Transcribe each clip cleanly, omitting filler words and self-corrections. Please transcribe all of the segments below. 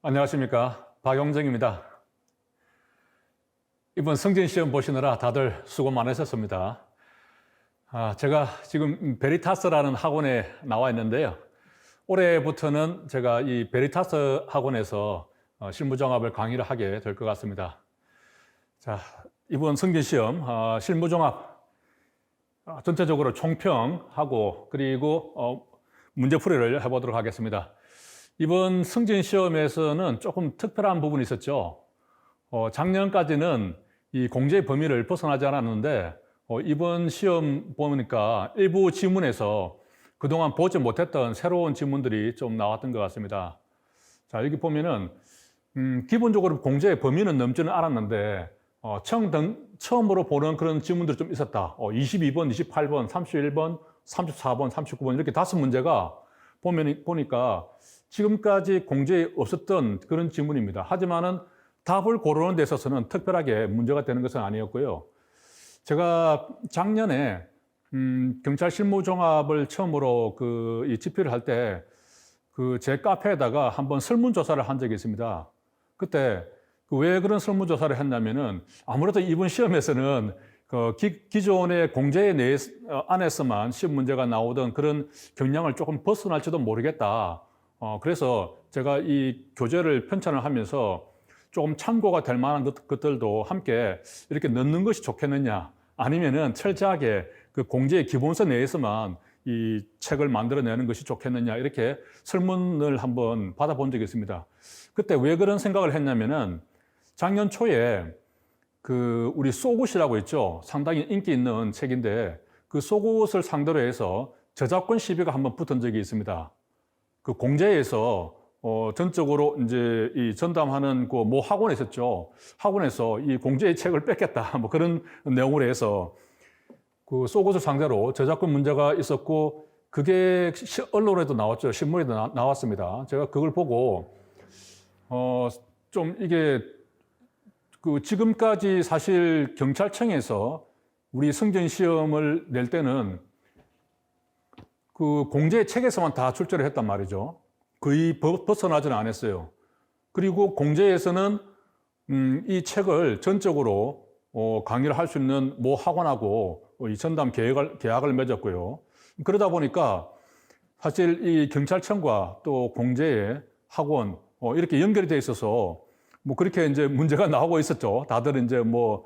안녕하십니까. 박용정입니다. 이번 승진시험 보시느라 다들 수고 많으셨습니다. 제가 지금 베리타스라는 학원에 나와 있는데요. 올해부터는 제가 이 베리타스 학원에서 실무종합을 강의를 하게 될 것 같습니다. 자, 이번 승진시험 실무종합 전체적으로 총평하고 그리고 문제풀이를 해보도록 하겠습니다. 이번 승진시험에서는 조금 특별한 부분이 있었죠. 작년까지는 이 공제의 범위를 벗어나지 않았는데 이번 시험 보니까 일부 지문에서 그동안 보지 못했던 새로운 지문들이 좀 나왔던 것 같습니다. 자, 여기 보면은 기본적으로 공제의 범위는 넘지는 않았는데 처음으로 보는 그런 지문들이 좀 있었다. 22번, 28번, 31번, 34번, 39번 이렇게 5문제가 보니까 지금까지 공제에 없었던 그런 지문입니다. 하지만은 답을 고르는 데 있어서는 특별하게 문제가 되는 것은 아니었고요. 제가 작년에 경찰 실무종합을 처음으로 이 집필을 할 때 제 카페에다가 한번 설문조사를 한 적이 있습니다. 그때 왜 그런 설문조사를 했냐면은 아무래도 이번 시험에서는 기존의 공제 안에서만 시험 문제가 나오던 그런 경향을 조금 벗어날지도 모르겠다. 그래서 제가 이 교재를 편찬을 하면서 조금 참고가 될 만한 것들도 함께 이렇게 넣는 것이 좋겠느냐, 아니면은 철저하게 그 공제의 기본서 내에서만 이 책을 만들어내는 것이 좋겠느냐, 이렇게 설문을 한번 받아본 적이 있습니다. 그때 왜 그런 생각을 했냐면은 작년 초에 우리 속옷이라고 있죠. 상당히 인기 있는 책인데 그 속옷을 상대로 해서 저작권 시비가 한번 붙은 적이 있습니다. 그 공제에서 전적으로 이제 이 전담하는 그 모 학원에 있었죠. 학원에서 이 공제의 책을 뺏겠다, 뭐 그런 내용으로 해서 그 속옷을 상대로 저작권 문제가 있었고, 그게 언론에도 나왔죠. 신문에도 나왔습니다. 제가 그걸 보고 좀 이게 지금까지 사실 경찰청에서 우리 승진 시험을 낼 때는 그 공제 책에서만 다 출제를 했단 말이죠. 거의 벗어나지는 않았어요. 그리고 공제에서는 이 책을 전적으로 강의를 할 수 있는 모 학원하고 이 전담 계약을 맺었고요. 그러다 보니까 사실 이 경찰청과 또 공제의 학원 이렇게 연결이 돼 있어서 뭐 그렇게 이제 문제가 나오고 있었죠. 다들 이제 뭐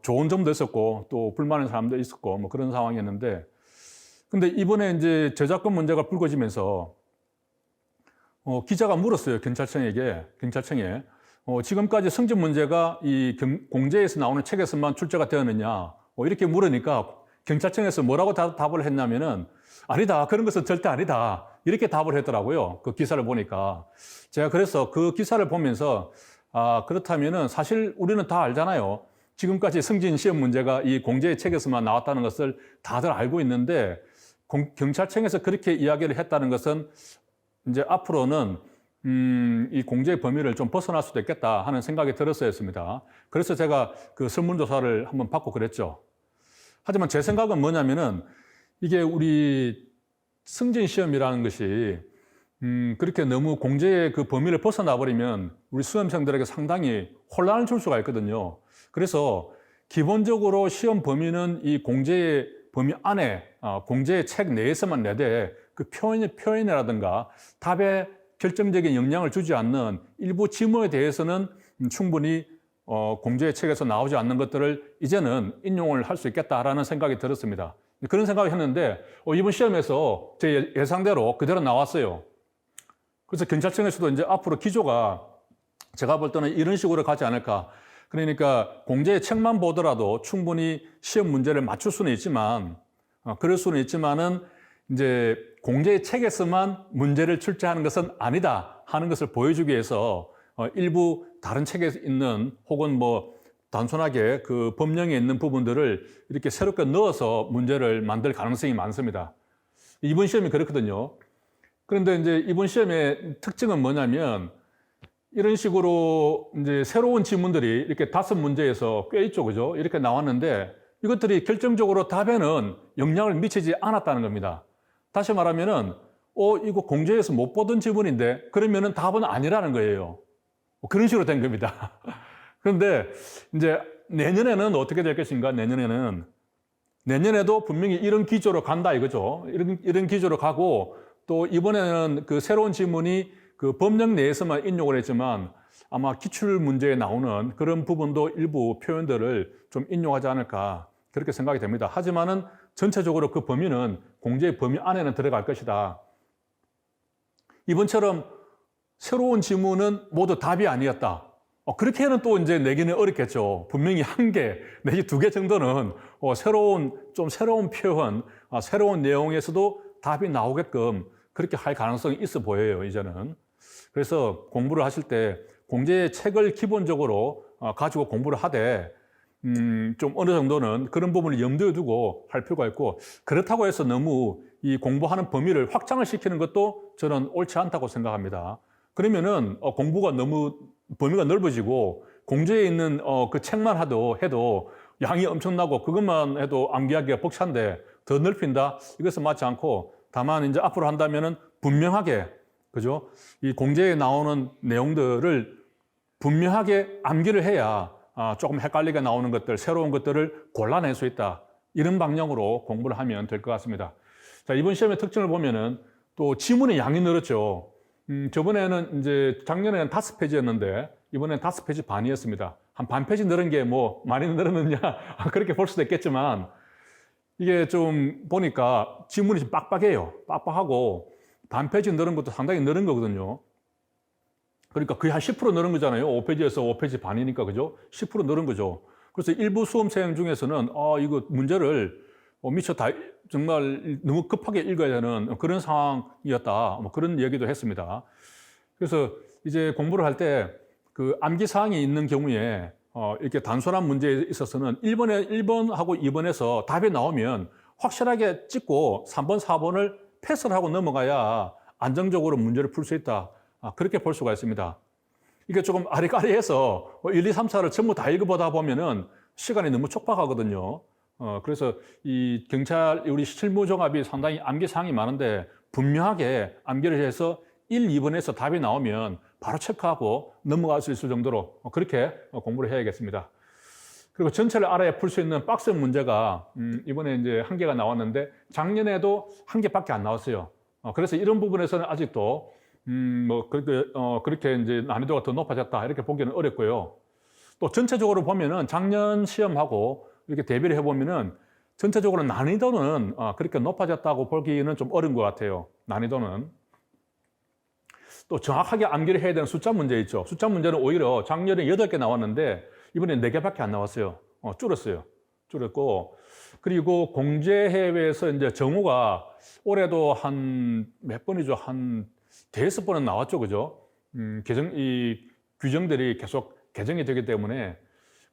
좋은 점도 있었고 또 불만의 사람도 있었고 뭐 그런 상황이었는데, 근데 이번에 이제 저작권 문제가 불거지면서 기자가 물었어요. 경찰청에 지금까지 승진 문제가 이 공제에서 나오는 책에서만 출제가 되었느냐, 이렇게 물으니까 경찰청에서 뭐라고 답을 했냐면은 아니다, 그런 것은 절대 아니다, 이렇게 답을 했더라고요. 그 기사를 보니까. 제가 그래서 그 기사를 보면서 그렇다면은 사실 우리는 다 알잖아요. 지금까지 승진 시험 문제가 이 공제의 책에서만 나왔다는 것을 다들 알고 있는데 경찰청에서 그렇게 이야기를 했다는 것은 이제 앞으로는 이 공제의 범위를 좀 벗어날 수도 있겠다 하는 생각이 들었었습니다. 그래서 제가 그 설문조사를 한번 받고 그랬죠. 하지만 제 생각은 뭐냐면은 이게 우리 승진 시험이라는 것이 그렇게 너무 공제의 그 범위를 벗어나 버리면 우리 수험생들에게 상당히 혼란을 줄 수가 있거든요. 그래서 기본적으로 시험 범위는 이 공제의 범위 안에 공제의 책 내에서만 내되 그 표현이라든가 답에 결정적인 영향을 주지 않는 일부 지문에 대해서는 충분히 공제의 책에서 나오지 않는 것들을 이제는 인용을 할 수 있겠다라는 생각이 들었습니다. 그런 생각을 했는데 이번 시험에서 제 예상대로 그대로 나왔어요. 그래서 경찰청에서도 이제 앞으로 기조가 제가 볼 때는 이런 식으로 가지 않을까. 그러니까 공제의 책만 보더라도 충분히 시험 문제를 맞출 수는 있지만, 그럴 수는 있지만은 이제 공제의 책에서만 문제를 출제하는 것은 아니다 하는 것을 보여주기 위해서 일부 다른 책에 있는 혹은 뭐 단순하게 그 법령에 있는 부분들을 이렇게 새롭게 넣어서 문제를 만들 가능성이 많습니다. 이번 시험이 그렇거든요. 그런데 이제 이번 시험의 특징은 뭐냐면 이런 식으로 이제 새로운 지문들이 이렇게 5문제에서 꽤 있죠, 그죠? 이렇게 나왔는데 이것들이 결정적으로 답에는 영향을 미치지 않았다는 겁니다. 다시 말하면은 이거 공제에서 못 보던 지문인데 그러면은 답은 아니라는 거예요. 그런 식으로 된 겁니다. 그런데 이제 내년에는 어떻게 될 것인가? 내년에도 분명히 이런 기조로 간다 이거죠. 이런 기조로 가고 또 이번에는 그 새로운 지문이 그 법령 내에서만 인용을 했지만 아마 기출 문제에 나오는 그런 부분도 일부 표현들을 좀 인용하지 않을까 그렇게 생각이 됩니다. 하지만은 전체적으로 그 범위는 공제의 범위 안에는 들어갈 것이다. 이번처럼 새로운 지문은 모두 답이 아니었다. 그렇게는 또 이제 내기는 어렵겠죠. 분명히 한 개, 내지 두 개 정도는 새로운 표현, 새로운 내용에서도 답이 나오게끔 그렇게 할 가능성이 있어 보여요, 이제는. 그래서 공부를 하실 때 공제 책을 기본적으로 가지고 공부를 하되, 좀 어느 정도는 그런 부분을 염두에 두고 할 필요가 있고, 그렇다고 해서 너무 이 공부하는 범위를 확장을 시키는 것도 저는 옳지 않다고 생각합니다. 그러면은 공부가 너무 범위가 넓어지고 공제에 있는 그 책만 해도 양이 엄청나고 그것만 해도 암기하기가 벅찬데 더 넓힌다? 이것은 맞지 않고 다만 이제 앞으로 한다면은 분명하게 그죠? 이 공제에 나오는 내용들을 분명하게 암기를 해야 조금 헷갈리게 나오는 것들, 새로운 것들을 골라낼 수 있다. 이런 방향으로 공부를 하면 될 것 같습니다. 자, 이번 시험의 특징을 보면은 또 지문의 양이 늘었죠. 저번에는 이제 작년에는 5페이지였는데 이번엔 5페이지 반이었습니다. 한 반 페이지 늘은 게 뭐 많이 늘었느냐 그렇게 볼 수도 있겠지만 이게 좀 보니까 지문이 좀 빡빡해요. 빡빡하고 반 페이지 늘은 것도 상당히 늘은 거거든요. 그러니까 거의 한 10% 늘은 거잖아요. 5페이지에서 5페이지 반이니까 그죠? 10% 늘은 거죠. 그래서 일부 수험생 중에서는 이거 문제를 미처 다 정말 너무 급하게 읽어야 하는 그런 상황이었다. 뭐 그런 얘기도 했습니다. 그래서 이제 공부를 할 때 그 암기 사항이 있는 경우에 이렇게 단순한 문제에 있어서는 1번하고 2번에서 답이 나오면 확실하게 찍고 3번, 4번을 패스를 하고 넘어가야 안정적으로 문제를 풀 수 있다. 그렇게 볼 수가 있습니다. 이게 조금 아리까리해서 1, 2, 3, 4를 전부 다 읽어보다 보면은 시간이 너무 촉박하거든요. 그래서 이 우리 실무종합이 상당히 암기 사항이 많은데 분명하게 암기를 해서 1, 2번에서 답이 나오면 바로 체크하고 넘어갈 수 있을 정도로 그렇게 공부를 해야겠습니다. 그리고 전체를 알아야 풀 수 있는 박스 문제가 이번에 이제 1개가 나왔는데 작년에도 1개밖에 안 나왔어요. 그래서 이런 부분에서는 아직도 그렇게 이제 난이도가 더 높아졌다 이렇게 보기는 어렵고요. 또 전체적으로 보면은 작년 시험하고 이렇게 대비를 해보면은 전체적으로 난이도는 그렇게 높아졌다고 보기는 좀 어려운 것 같아요. 난이도는. 또 정확하게 암기를 해야 되는 숫자 문제 있죠. 숫자 문제는 오히려 작년에 8개 나왔는데 이번에 4개밖에 안 나왔어요. 줄었어요. 줄었고. 그리고 공제해외에서 이제 정오가 올해도 한 몇 번이죠? 한 대여섯 번은 나왔죠. 그죠? 이 규정들이 계속 개정이 되기 때문에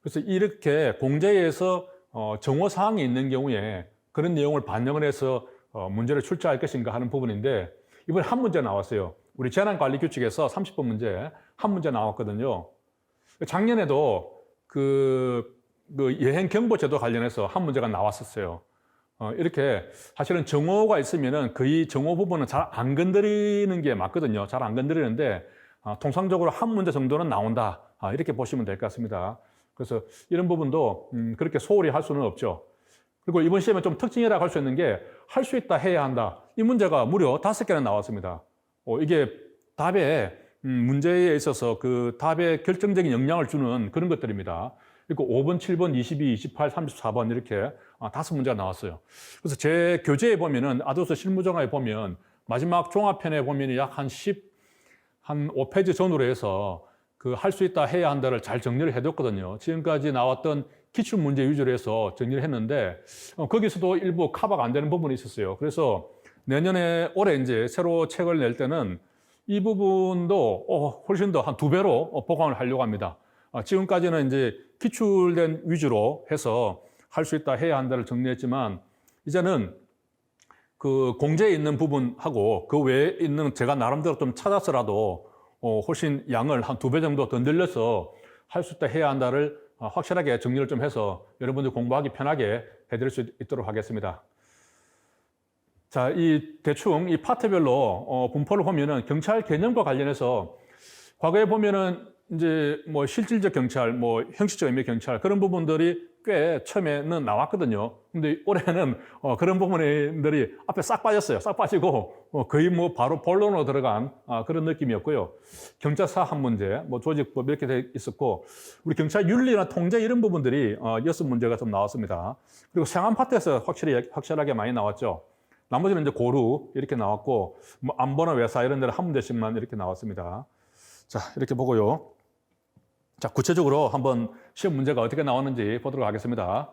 그래서 이렇게 공제에서 정오 사항이 있는 경우에 그런 내용을 반영을 해서 문제를 출제할 것인가 하는 부분인데 이번에 한 문제 나왔어요. 우리 재난관리규칙에서 30번 문제 한 문제 나왔거든요. 작년에도 그 여행경보제도 관련해서 한 문제가 나왔었어요. 이렇게 사실은 정오가 있으면은 거의 정오 부분은 잘 안 건드리는 게 맞거든요. 잘 안 건드리는데 통상적으로 한 문제 정도는 나온다. 이렇게 보시면 될 것 같습니다. 그래서 이런 부분도 그렇게 소홀히 할 수는 없죠. 그리고 이번 시험에 좀 특징이라고 할 수 있는 게 할 수 있다, 해야 한다. 이 문제가 무려 5개나 나왔습니다. 이게 답에 문제에 있어서 그 답에 결정적인 영향을 주는 그런 것들입니다. 그리고 5번, 7번, 22, 28, 34번 이렇게 5문제가 나왔어요. 그래서 제 교재에 보면은 아도스 실무정화에 보면 마지막 종합편에 보면 약 한 5페이지 전후로 해서 그 할 수 있다, 해야 한다를 잘 정리를 해뒀거든요. 지금까지 나왔던 기출 문제 위주로 해서 정리를 했는데 거기서도 일부 커버가 안 되는 부분이 있었어요. 그래서 올해 이제 새로 책을 낼 때는 이 부분도 훨씬 더 한 2배로 보강을 하려고 합니다. 지금까지는 이제 기출된 위주로 해서 할 수 있다, 해야 한다를 정리했지만 이제는 그 공제에 있는 부분하고 그 외에 있는 제가 나름대로 좀 찾아서라도 훨씬 양을 한 2배 정도 더 늘려서 할 수 있다, 해야 한다를 확실하게 정리를 좀 해서 여러분들 공부하기 편하게 해드릴 수 있도록 하겠습니다. 자, 대충 이 파트별로 분포를 보면은 경찰 개념과 관련해서 과거에 보면은 이제 뭐 실질적 경찰, 뭐 형식적 의미의 경찰 그런 부분들이 꽤 처음에는 나왔거든요. 근데 올해는 그런 부분들이 앞에 싹 빠졌어요. 싹 빠지고 거의 뭐 바로 본론으로 들어간 그런 느낌이었고요. 경찰 사학 문제, 뭐 조직법 이렇게 돼 있었고 우리 경찰 윤리나 통제 이런 부분들이 여섯 문제가 좀 나왔습니다. 그리고 생활 파트에서 확실하게 많이 나왔죠. 나머지는 이제 고루 이렇게 나왔고 뭐 안보나 외사 이런 데는 한 문제씩만 이렇게 나왔습니다. 자, 이렇게 보고요. 자, 구체적으로 한번 시험 문제가 어떻게 나왔는지 보도록 하겠습니다.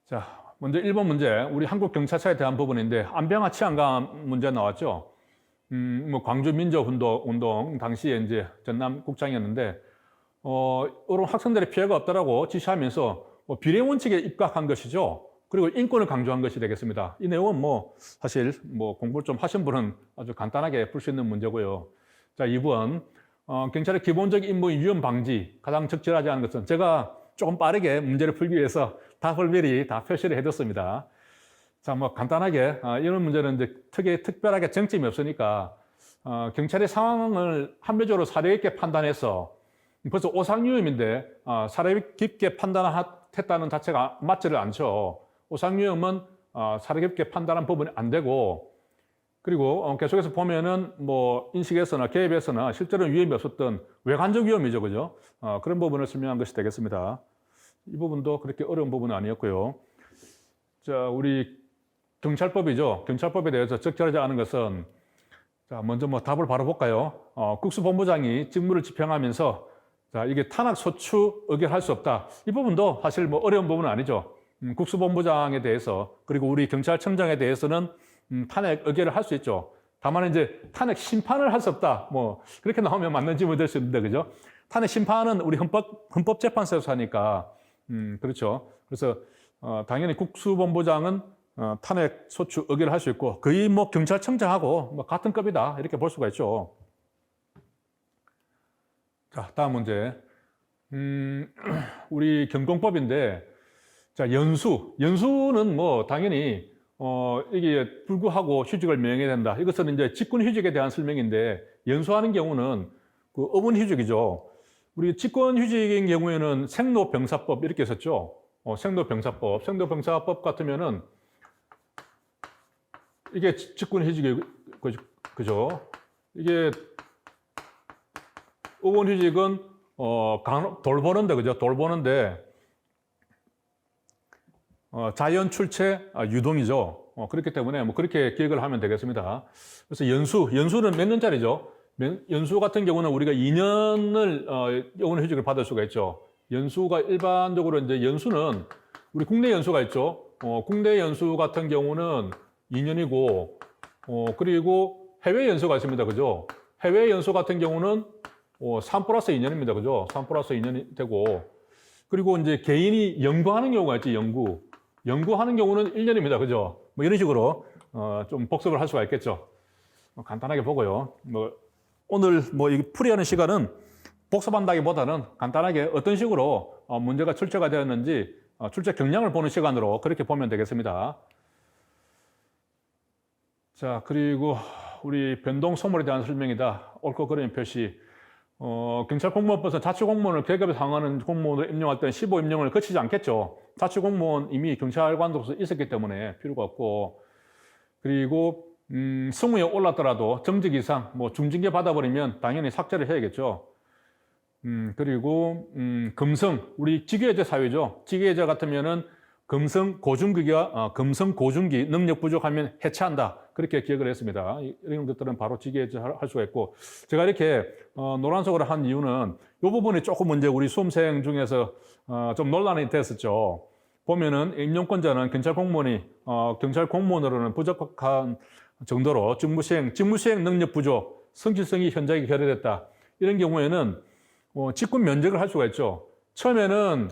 자, 먼저 1번 문제, 우리 한국 경찰차에 대한 부분인데 안병화 치안감 문제 나왔죠. 뭐 광주 민주운동 당시에 이제 전남국장이었는데 이런 학생들의 피해가 없다라고 지시하면서 비례 원칙에 입각한 것이죠. 그리고 인권을 강조한 것이 되겠습니다. 이 내용은 뭐 사실 뭐 공부를 좀 하신 분은 아주 간단하게 풀 수 있는 문제고요. 자, 2번. 경찰의 기본적 임무 위험 방지, 가장 적절하지 않은 것은 제가 조금 빠르게 문제를 풀기 위해서 답을 미리 다 표시를 해뒀습니다. 자, 뭐 간단하게 이런 문제는 이제 특별하게 정점이 없으니까 경찰의 상황을 합리적으로 사려 있게 판단해서 벌써 오상유혐인데 사려 깊게 판단했다는 자체가 맞지를 않죠. 오상유혐은 사려 깊게 판단한 부분이 안 되고 그리고 계속해서 보면은 뭐 인식에서나 개입에서나 실제로는 위험이 없었던 외관적 위험이죠, 그죠? 그런 부분을 설명한 것이 되겠습니다. 이 부분도 그렇게 어려운 부분은 아니었고요. 자, 우리 경찰법이죠. 경찰법에 대해서 적절하지 않은 것은 자, 먼저 뭐 답을 바로 볼까요? 국수본부장이 직무를 집행하면서 자, 이게 탄핵 소추 의결할 수 없다. 이 부분도 사실 뭐 어려운 부분은 아니죠. 국수본부장에 대해서 그리고 우리 경찰청장에 대해서는 탄핵 의결을 할 수 있죠. 다만 이제 탄핵 심판을 할 수 없다. 뭐 그렇게 나오면 맞는지 못 될 수 있는데 그죠? 탄핵 심판은 우리 헌법재판소에서 하니까 그렇죠. 그래서 당연히 국수본부장은 탄핵 소추 의결을 할 수 있고 거의 뭐 경찰청장하고 뭐 같은 급이다 이렇게 볼 수가 있죠. 자, 다음 문제. 우리 경공법인데 자, 연수는 뭐 당연히 이게 불구하고 휴직을 명해야 된다. 이것은 이제 직권휴직에 대한 설명인데 연수하는 경우는 그 어문휴직이죠. 우리 직권휴직인 경우에는 생로병사법 이렇게 썼죠. 생로병사법 같으면은 이게 직권휴직이 그죠. 이게 어문휴직은 돌보는데 그죠. 돌보는데 자연 출체 유동이죠. 그렇기 때문에 뭐 그렇게 기억을 하면 되겠습니다. 그래서 연수는 몇 년짜리죠? 연수 같은 경우는 우리가 2년을 영원휴직을 받을 수가 있죠. 연수가 일반적으로 이제 연수는 우리 국내 연수가 있죠. 국내 연수 같은 경우는 2년이고 그리고 해외 연수가 있습니다. 그죠? 해외 연수 같은 경우는 3 플러스 2년입니다. 그죠? 3 플러스 2년이 되고 그리고 이제 개인이 연구하는 경우가 있지, 연구하는 경우는 1년입니다. 그죠? 뭐 이런 식으로 좀 복습을 할 수가 있겠죠. 간단하게 보고요. 뭐 오늘 뭐 이 풀이하는 시간은 복습한다기보다는 간단하게 어떤 식으로 문제가 출제가 되었는지 출제 경향을 보는 시간으로 그렇게 보면 되겠습니다. 자, 그리고 우리 변동 소물에 대한 설명이다. 옳고 그름의 표시. 경찰 공무원법에서 자치공무원을 계급에 상하는 공무원을 임용할 때는 15 임용을 거치지 않겠죠. 자치공무원 이미 경찰관으로서 있었기 때문에 필요가 없고, 그리고 승무에 올랐더라도 정직 이상, 뭐 중징계 받아버리면 당연히 삭제를 해야겠죠. 그리고 금성, 우리 직위해제 사회죠. 직위해제 같으면은 금성 고중기 능력 부족하면 해체한다. 그렇게 기억을 했습니다. 이런 것들은 바로 직위해제 할 수가 있고, 제가 이렇게 노란색으로 한 이유는 이 부분이 조금 이제 우리 수험생 중에서 좀 논란이 됐었죠. 보면은 임용권자는 경찰 공무원으로는 부적합한 정도로 직무수행 능력 부족, 성실성이 현저하게 결여됐다. 이런 경우에는 직권 면직을 할 수가 있죠. 처음에는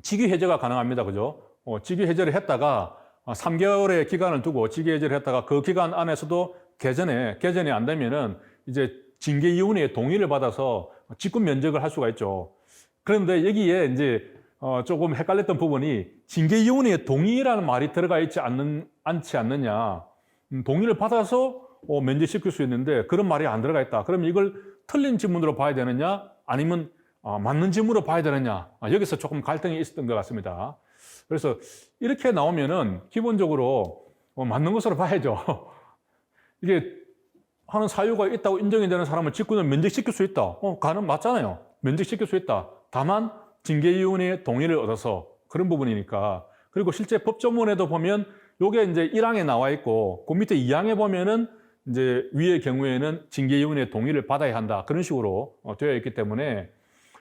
직위 해제가 가능합니다. 그죠? 직위 해제를 했다가 3개월의 기간을 두고 직위 해제를 했다가 그 기간 안에서도 개전이 안 되면은 이제 징계위원회의 동의를 받아서 직권 면직을 할 수가 있죠. 그런데 여기에 이제 조금 헷갈렸던 부분이 징계위원회의 동의라는 말이 들어가 있지 않지 않느냐. 동의를 받아서 면제시킬 수 있는데 그런 말이 안 들어가 있다. 그럼 이걸 틀린 지문으로 봐야 되느냐 아니면 맞는 지문으로 봐야 되느냐, 여기서 조금 갈등이 있었던 것 같습니다. 그래서 이렇게 나오면은 기본적으로 맞는 것으로 봐야죠. 이게 하는 사유가 있다고 인정이 되는 사람을 직권을 면직시킬 수 있다. 맞잖아요. 면직시킬 수 있다. 다만 징계위원회의 동의를 얻어서 그런 부분이니까. 그리고 실제 법조문에도 보면 요게 이제 1항에 나와 있고 그 밑에 2항에 보면은 이제 위의 경우에는 징계위원회의 동의를 받아야 한다. 그런 식으로 되어 있기 때문에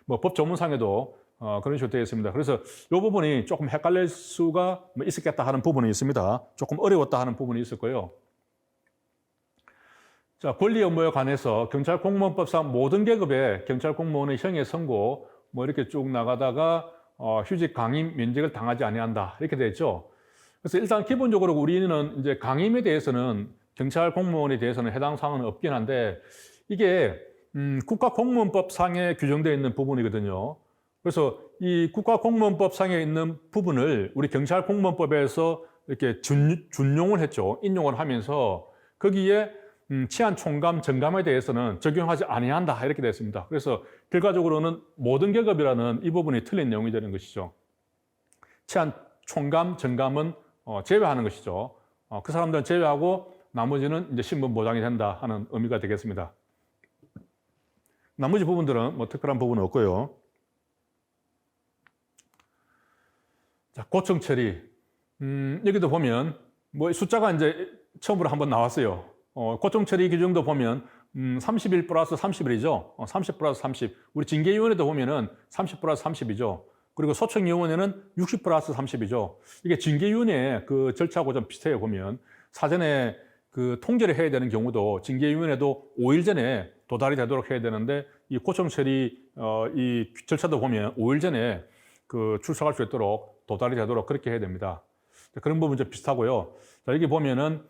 뭐 법조문상에도 그런 식으로 되어 있습니다. 그래서 이 부분이 조금 헷갈릴 수가 있었겠다 하는 부분이 있습니다. 조금 어려웠다 하는 부분이 있었고요. 자, 권리 업무에 관해서 경찰 공무원법상 모든 계급의 경찰 공무원의 형의 선고 뭐 이렇게 쭉 나가다가 휴직, 강임, 면직을 당하지 아니한다 이렇게 되어 있죠. 그래서 일단 기본적으로 우리는 이제 강임에 대해서는 경찰 공무원에 대해서는 해당 사항은 없긴 한데 이게 국가공무원법상에 규정되어 있는 부분이거든요. 그래서 이 국가공무원법상에 있는 부분을 우리 경찰공무원법에서 이렇게 준용을 했죠. 인용을 하면서 거기에 치안 총감, 정감에 대해서는 적용하지 아니한다 이렇게 되어 있습니다. 그래서 결과적으로는 모든 계급이라는 이 부분이 틀린 내용이 되는 것이죠. 치안 총감, 정감은 제외하는 것이죠. 그 사람들은 제외하고 나머지는 이제 신분 보장이 된다 하는 의미가 되겠습니다. 나머지 부분들은 뭐 특별한 부분은 없고요. 자, 고청 처리. 여기도 보면 뭐 숫자가 이제 처음으로 한번 나왔어요. 고청 처리 규정도 보면 30일 플러스 30일이죠. 30 플러스 30. 우리 징계위원회도 보면은 30 플러스 30이죠. 그리고 소청위원회는 60 플러스 30이죠. 이게 징계위원회 그 절차하고 좀 비슷해요. 보면 사전에 그 통제를 해야 되는 경우도 징계위원회도 5일 전에 도달이 되도록 해야 되는데 이 고청 처리 이 절차도 보면 5일 전에 그 출석할 수 있도록 도달이 되도록 그렇게 해야 됩니다. 그런 부분 좀 비슷하고요. 자, 여기 보면은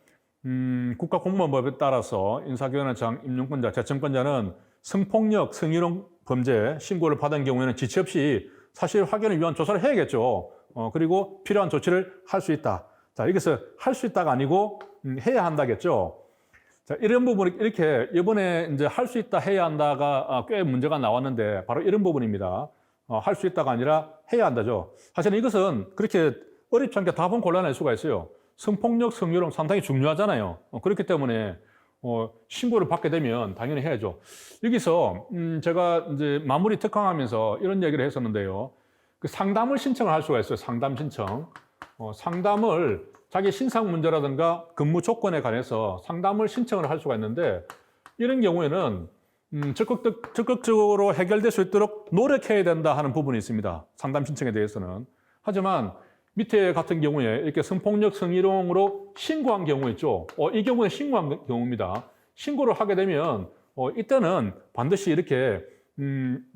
국가공무원법에 따라서 인사기관장, 임용권자, 재청권자는 성폭력, 성희롱 범죄 신고를 받은 경우에는 지체 없이 사실 확인을 위한 조사를 해야겠죠. 그리고 필요한 조치를 할 수 있다. 자, 여기서 할 수 있다가 아니고 해야 한다겠죠. 자, 이런 부분이 이렇게 이번에 이제 할 수 있다, 해야 한다가 꽤 문제가 나왔는데 바로 이런 부분입니다. 할 수 있다가 아니라 해야 한다죠. 사실은 이것은 그렇게 어렵지 않게 답은 곤란할 수가 있어요. 성폭력, 성희롱 상당히 중요하잖아요. 그렇기 때문에 신고를 받게 되면 당연히 해야죠. 여기서 제가 이제 마무리 특강하면서 이런 얘기를 했었는데요. 그 상담을 신청을 할 수가 있어요. 상담 신청. 상담을 자기 신상 문제라든가 근무 조건에 관해서 상담을 신청을 할 수가 있는데 이런 경우에는 적극적으로 해결될 수 있도록 노력해야 된다 하는 부분이 있습니다. 상담 신청에 대해서는. 하지만 밑에 같은 경우에 이렇게 성폭력, 성희롱으로 신고한 경우 있죠. 이 경우는 신고한 경우입니다. 신고를 하게 되면 이때는 반드시 이렇게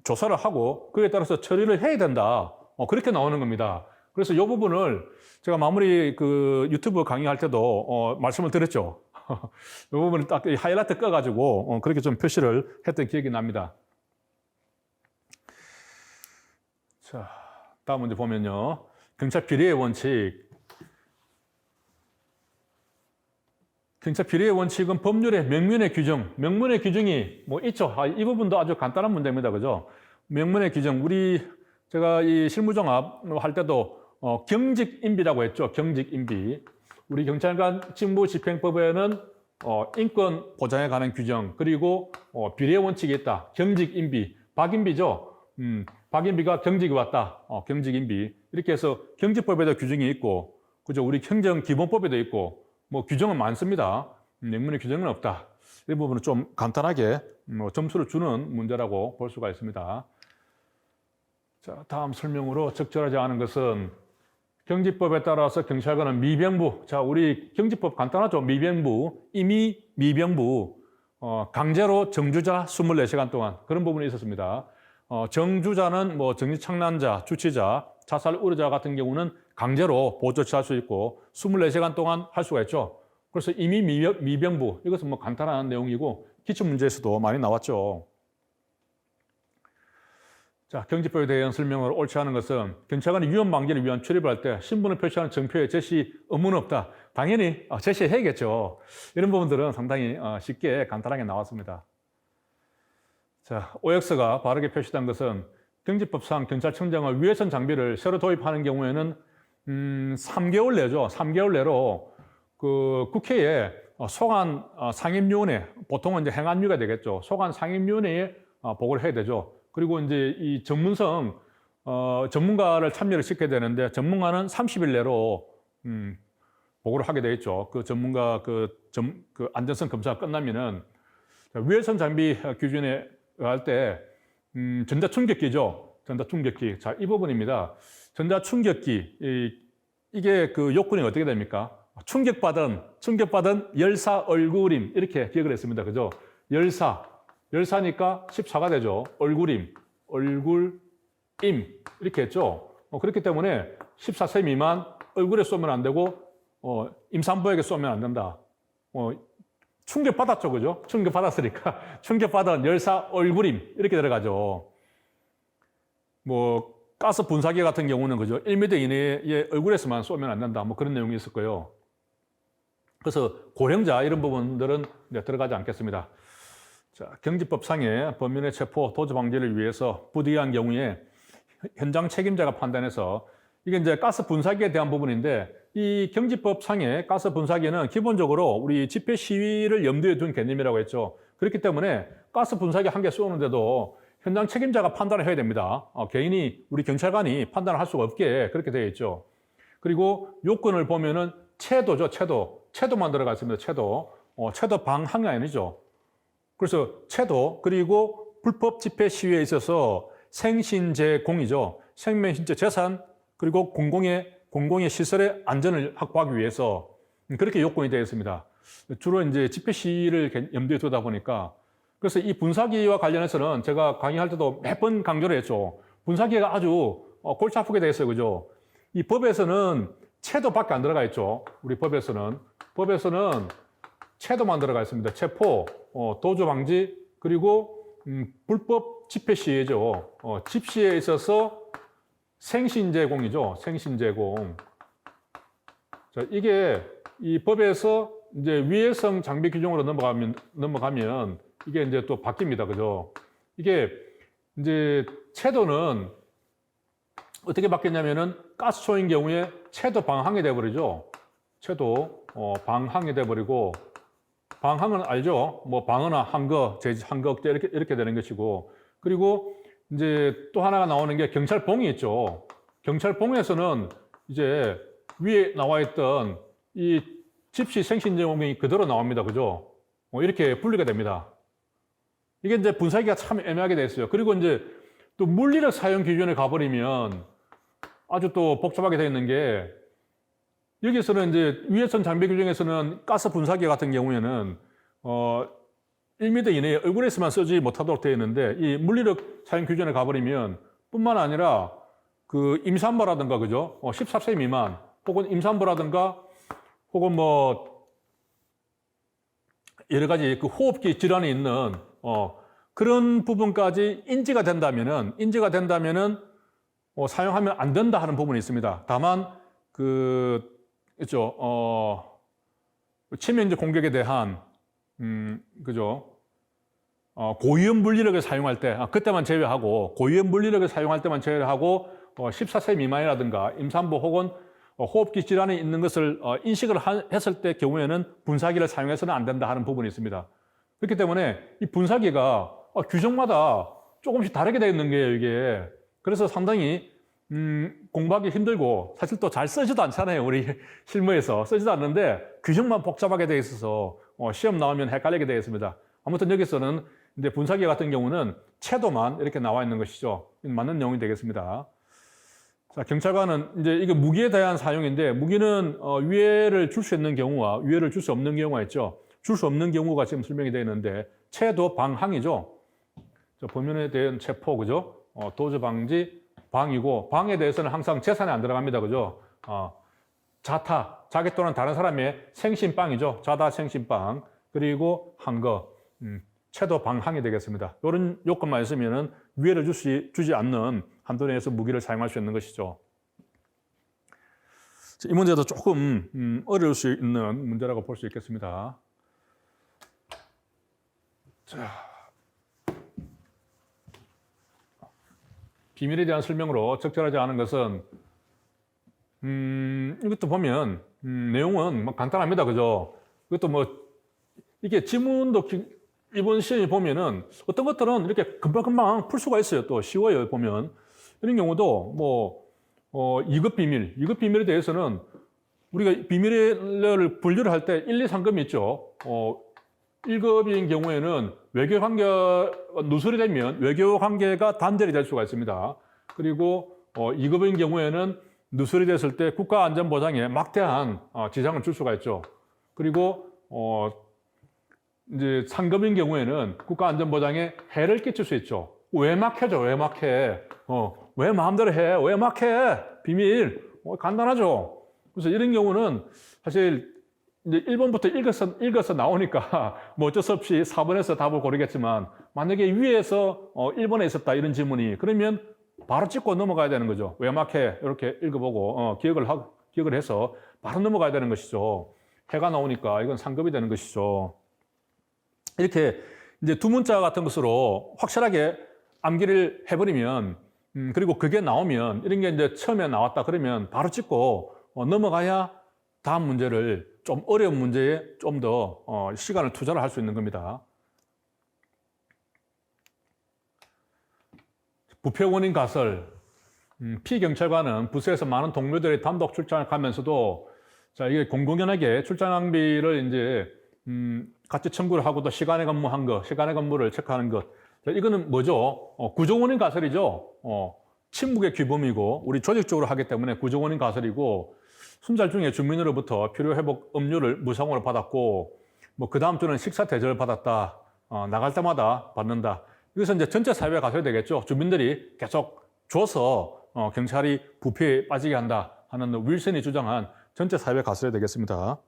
조사를 하고 그에 따라서 처리를 해야 된다. 그렇게 나오는 겁니다. 그래서 이 부분을 제가 마무리 그 유튜브 강의할 때도 말씀을 드렸죠. 이 부분을 딱 하이라이트 꺼가지고 그렇게 좀 표시를 했던 기억이 납니다. 자, 다음 문제 보면요. 경찰 비리의 원칙. 경찰 비리의 원칙은 법률의 명문의 규정, 명문의 규정이 뭐 있죠. 이 부분도 아주 간단한 문제입니다. 그죠? 명문의 규정. 제가 이 실무종합 할 때도 경직임비라고 했죠. 경직임비. 우리 경찰관 직무집행법에는 인권 보장에 관한 규정, 그리고 비리의 원칙이 있다. 경직임비. 박임비죠. 박임비가 경직이 왔다. 경직임비. 이렇게 해서 경직법에도 규정이 있고, 그죠? 우리 행정기본법에도 있고, 뭐 규정은 많습니다. 명문의 규정은 없다. 이 부분은 좀 간단하게 점수를 주는 문제라고 볼 수가 있습니다. 자, 다음 설명으로 적절하지 않은 것은 경직법에 따라서 경찰관은 미병부. 자, 우리 경직법 간단하죠? 미병부. 이미 미병부. 강제로 정주자 24시간 동안 그런 부분이 있었습니다. 정주자는 뭐 정신착란자, 주치자, 자살 우려자 같은 경우는 강제로 보조처할 수 있고 24시간 동안 할 수가 있죠. 그래서 이미 미병부, 이것은 뭐 간단한 내용이고 기출문제에서도 많이 나왔죠. 자, 경직법에 대한 설명을 옳지 않은 것은 경찰관이 위험 방지를 위한 출입을 할 때 신분을 표시하는 정표의 제시 의무는 없다. 당연히 제시해야겠죠. 이런 부분들은 상당히 쉽게 간단하게 나왔습니다. 자, OX가 바르게 표시된 것은 경지법상 경찰청장의 위해선 장비를 새로 도입하는 경우에는 3개월 내죠. 3개월 내로 그 국회에 소관 상임위원회, 보통은 이제 행안위가 되겠죠. 소관 상임위원회에 보고를 해야 되죠. 그리고 이제 이 전문성 전문가를 참여를 시켜야 되는데 전문가는 30일 내로 보고를 하게 되어 있죠. 그 전문가 그 안전성 검사가 끝나면은 위해선 장비 기준에 할 때 전자충격기죠. 전자충격기. 자, 이 부분입니다. 전자충격기 이게 그 요건이 어떻게 됩니까? 충격받은 열사 얼굴임 이렇게 기억을 했습니다. 그죠? 열사니까 14가 되죠. 얼굴임 이렇게 했죠. 그렇기 때문에 14세 미만 얼굴에 쏘면 안 되고 임산부에게 쏘면 안 된다. 충격받았죠. 그죠? 충격받았으니까 충격받은 열사 얼굴임 이렇게 들어가죠. 뭐 가스 분사기 같은 경우는 그죠? 1m 이내의 얼굴에서만 쏘면 안 된다. 뭐 그런 내용이 있을 거예요. 그래서 고령자 이런 부분들은 이제 들어가지 않겠습니다. 자, 경지법상의 범인의 체포, 도주 방지를 위해서 부득이한 경우에 현장 책임자가 판단해서 이게 이제 가스 분사기에 대한 부분인데 이 경지법상의 가스 분사기는 기본적으로 우리 집회 시위를 염두에 둔 개념이라고 했죠. 그렇기 때문에 가스 분사기 한 개 쏘는데도 현장 책임자가 판단을 해야 됩니다. 개인이 우리 경찰관이 판단을 할 수가 없게 그렇게 되어 있죠. 그리고 요건을 보면은 채도죠. 채도만 들어가 있습니다. 채도 방항이 아니죠. 그래서 채도 그리고 불법 집회 시위에 있어서 생신재공이죠. 생명, 신체, 재산 그리고 공공의 시설의 안전을 확보하기 위해서 그렇게 요건이 되어 있습니다. 주로 이제 집회 시위를 염두에 두다 보니까 그래서 이 분사기와 관련해서는 제가 강의할 때도 몇 번 강조를 했죠. 분사기가 아주 골치 아프게 되어 있어요. 그죠? 이 법에서는 채도밖에 안 들어가 있죠. 우리 법에서는 채도만 들어가 있습니다. 체포, 도주 방지 그리고 불법 집회 시위죠. 집시에 있어서 생신재공이죠. 생신재공. 자, 이게 이 법에서 이제 위해성 장비 규정으로 넘어가면 이게 이제 또 바뀝니다. 그죠? 이게 이제 채도는 어떻게 바뀌냐면은 가스초인 경우에 채도 방항이 돼버리죠. 채도 방항이 돼버리고 방항은 알죠? 뭐 방어나 항거, 항거 억제 이렇게 되는 것이고 그리고 이제 또 하나가 나오는 게 경찰봉이 있죠. 경찰봉에서는 이제 위에 나와 있던 이 집시 생신재공이 그대로 나옵니다. 그죠? 이렇게 분리가 됩니다. 이게 이제 분사기가 참 애매하게 돼 있어요. 그리고 이제 또 물리력 사용 기준에 가버리면 아주 또 복잡하게 되어 있는 게 여기서는 이제 위해선 장비 규정에서는 가스 분사기 같은 경우에는 1m 이내에 얼굴에서만 쓰지 못하도록 되어 있는데 이 물리력 사용 규정에 가버리면 뿐만 아니라 그 임산부라든가 그죠? 14세 미만 혹은 임산부라든가 혹은 뭐 여러 가지 그 호흡기 질환이 있는 그런 부분까지 인지가 된다면은 사용하면 안 된다 하는 부분이 있습니다. 다만 있죠. 치명적 공격에 대한 그죠? 고위험 물리력을 사용할 때 그때만 제외하고 고위험 물리력을 사용할 때만 제외하고 14세 미만이라든가 임산부 혹은 호흡기 질환이 있는 것을 인식을 했을 때 경우에는 분사기를 사용해서는 안 된다 하는 부분이 있습니다. 그렇기 때문에 이 분사기가 규정마다 조금씩 다르게 되어 있는 거예요, 이게. 그래서 상당히 공부하기 힘들고 사실 또 잘 쓰지도 않잖아요, 우리 실무에서. 쓰지도 않는데 규정만 복잡하게 되어 있어서 시험 나오면 헷갈리게 되어 있습니다. 아무튼 여기서는 이제 분사기 같은 경우는 채도만 이렇게 나와 있는 것이죠. 맞는 내용이 되겠습니다. 자, 경찰관은 이제 이게 무기에 대한 사용인데 무기는 위해를 줄 수 있는 경우와 위해를 줄 수 없는 경우가 있죠. 줄 수 없는 경우가 지금 설명이 되어 있는데 채도 방항이죠. 범인에 대한 체포, 그죠? 도주 방지, 방이고 방에 대해서는 항상 재산에 안 들어갑니다. 그죠? 자타, 자기 또는 다른 사람의 생신빵이죠. 자다 생신빵. 그리고 항거, 채도 방항이 되겠습니다. 이런 요건만 있으면은 위해를 주지 않는 한도 내에서 무기를 사용할 수 있는 것이죠. 이 문제도 조금 어려울 수 있는 문제라고 볼 수 있겠습니다. 자, 비밀에 대한 설명으로 적절하지 않은 것은 이것도 보면 내용은 뭐 간단합니다. 그죠? 이것도 뭐 이게 지문도 이번 시험에 보면은 어떤 것들은 이렇게 금방금방 풀 수가 있어요. 또 쉬워요. 보면 이런 경우도 뭐 2급 비밀에 대해서는 우리가 비밀을 분류를 할 때 1, 2, 3급이 있죠. 1급인 경우에는 외교 관계 누설이 되면 외교 관계가 단절이 될 수가 있습니다. 그리고 2급인 경우에는 누설이 됐을 때 국가 안전 보장에 막대한 지장을 줄 수가 있죠. 그리고 이제 3급인 경우에는 국가 안전 보장에 해를 끼칠 수 있죠. 외막해죠, 외막해. 왜 마음대로 해? 왜 막해? 비밀. 간단하죠. 그래서 이런 경우는 사실 이제 1번부터 읽어서 나오니까 뭐 어쩔 수 없이 4번에서 답을 고르겠지만 만약에 위에서 1번에 있었다 이런 지문이 그러면 바로 찍고 넘어가야 되는 거죠. 왜 막해? 이렇게 읽어보고 기억을 해서 바로 넘어가야 되는 것이죠. 해가 나오니까 이건 상급이 되는 것이죠. 이렇게 이제 두 문자 같은 것으로 확실하게 암기를 해버리면 그리고 그게 나오면 이런 게 이제 처음에 나왔다 그러면 바로 찍고 넘어가야 다음 문제를 좀 어려운 문제에 좀 더 시간을 투자를 할 수 있는 겁니다. 부패 원인 가설. 피경찰관은 부서에서 많은 동료들의 단독 출장을 가면서도 자, 이게 공공연하게 출장 항비를 이제 같이 청구를 하고도 시간에 근무한 것, 시간에 근무를 체크하는 것. 자, 이거는 뭐죠? 구조원인 가설이죠. 침묵의 규범이고 우리 조직적으로 하기 때문에 구조원인 가설이고 순찰 중에 주민으로부터 필요회복 음료를 무상으로 받았고 뭐 그 다음 주는 식사 대접을 받았다. 나갈 때마다 받는다. 이것은 이제 전체 사회가 가설이 되겠죠. 주민들이 계속 줘서 경찰이 부패에 빠지게 한다 하는 윌슨이 주장한 전체 사회 가설이 되겠습니다.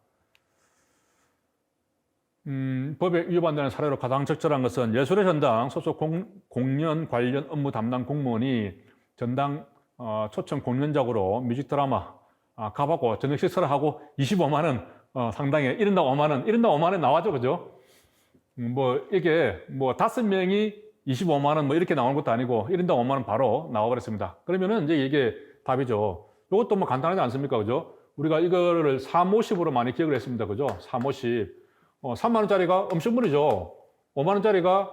법에 위반되는 사례로 가장 적절한 것은 예술의 전당 소속 공연 관련 업무 담당 공무원이 전당 초청 공연작으로 뮤직 드라마 가보고 저녁 식사를 하고 25만 원 상당의 1인당 5만 원, 1인당 5만 원 나와죠, 그죠? 뭐 이게 뭐 5명이 25만 원 뭐 이렇게 나오는 것도 아니고 1인당 5만 원 바로 나와버렸습니다. 그러면은 이제 이게 답이죠. 이것도 뭐 간단하지 않습니까, 그죠? 우리가 이거를 350으로 많이 기억을 했습니다, 그죠? 350. 3만 원짜리가 음식물이죠. 5만 원짜리가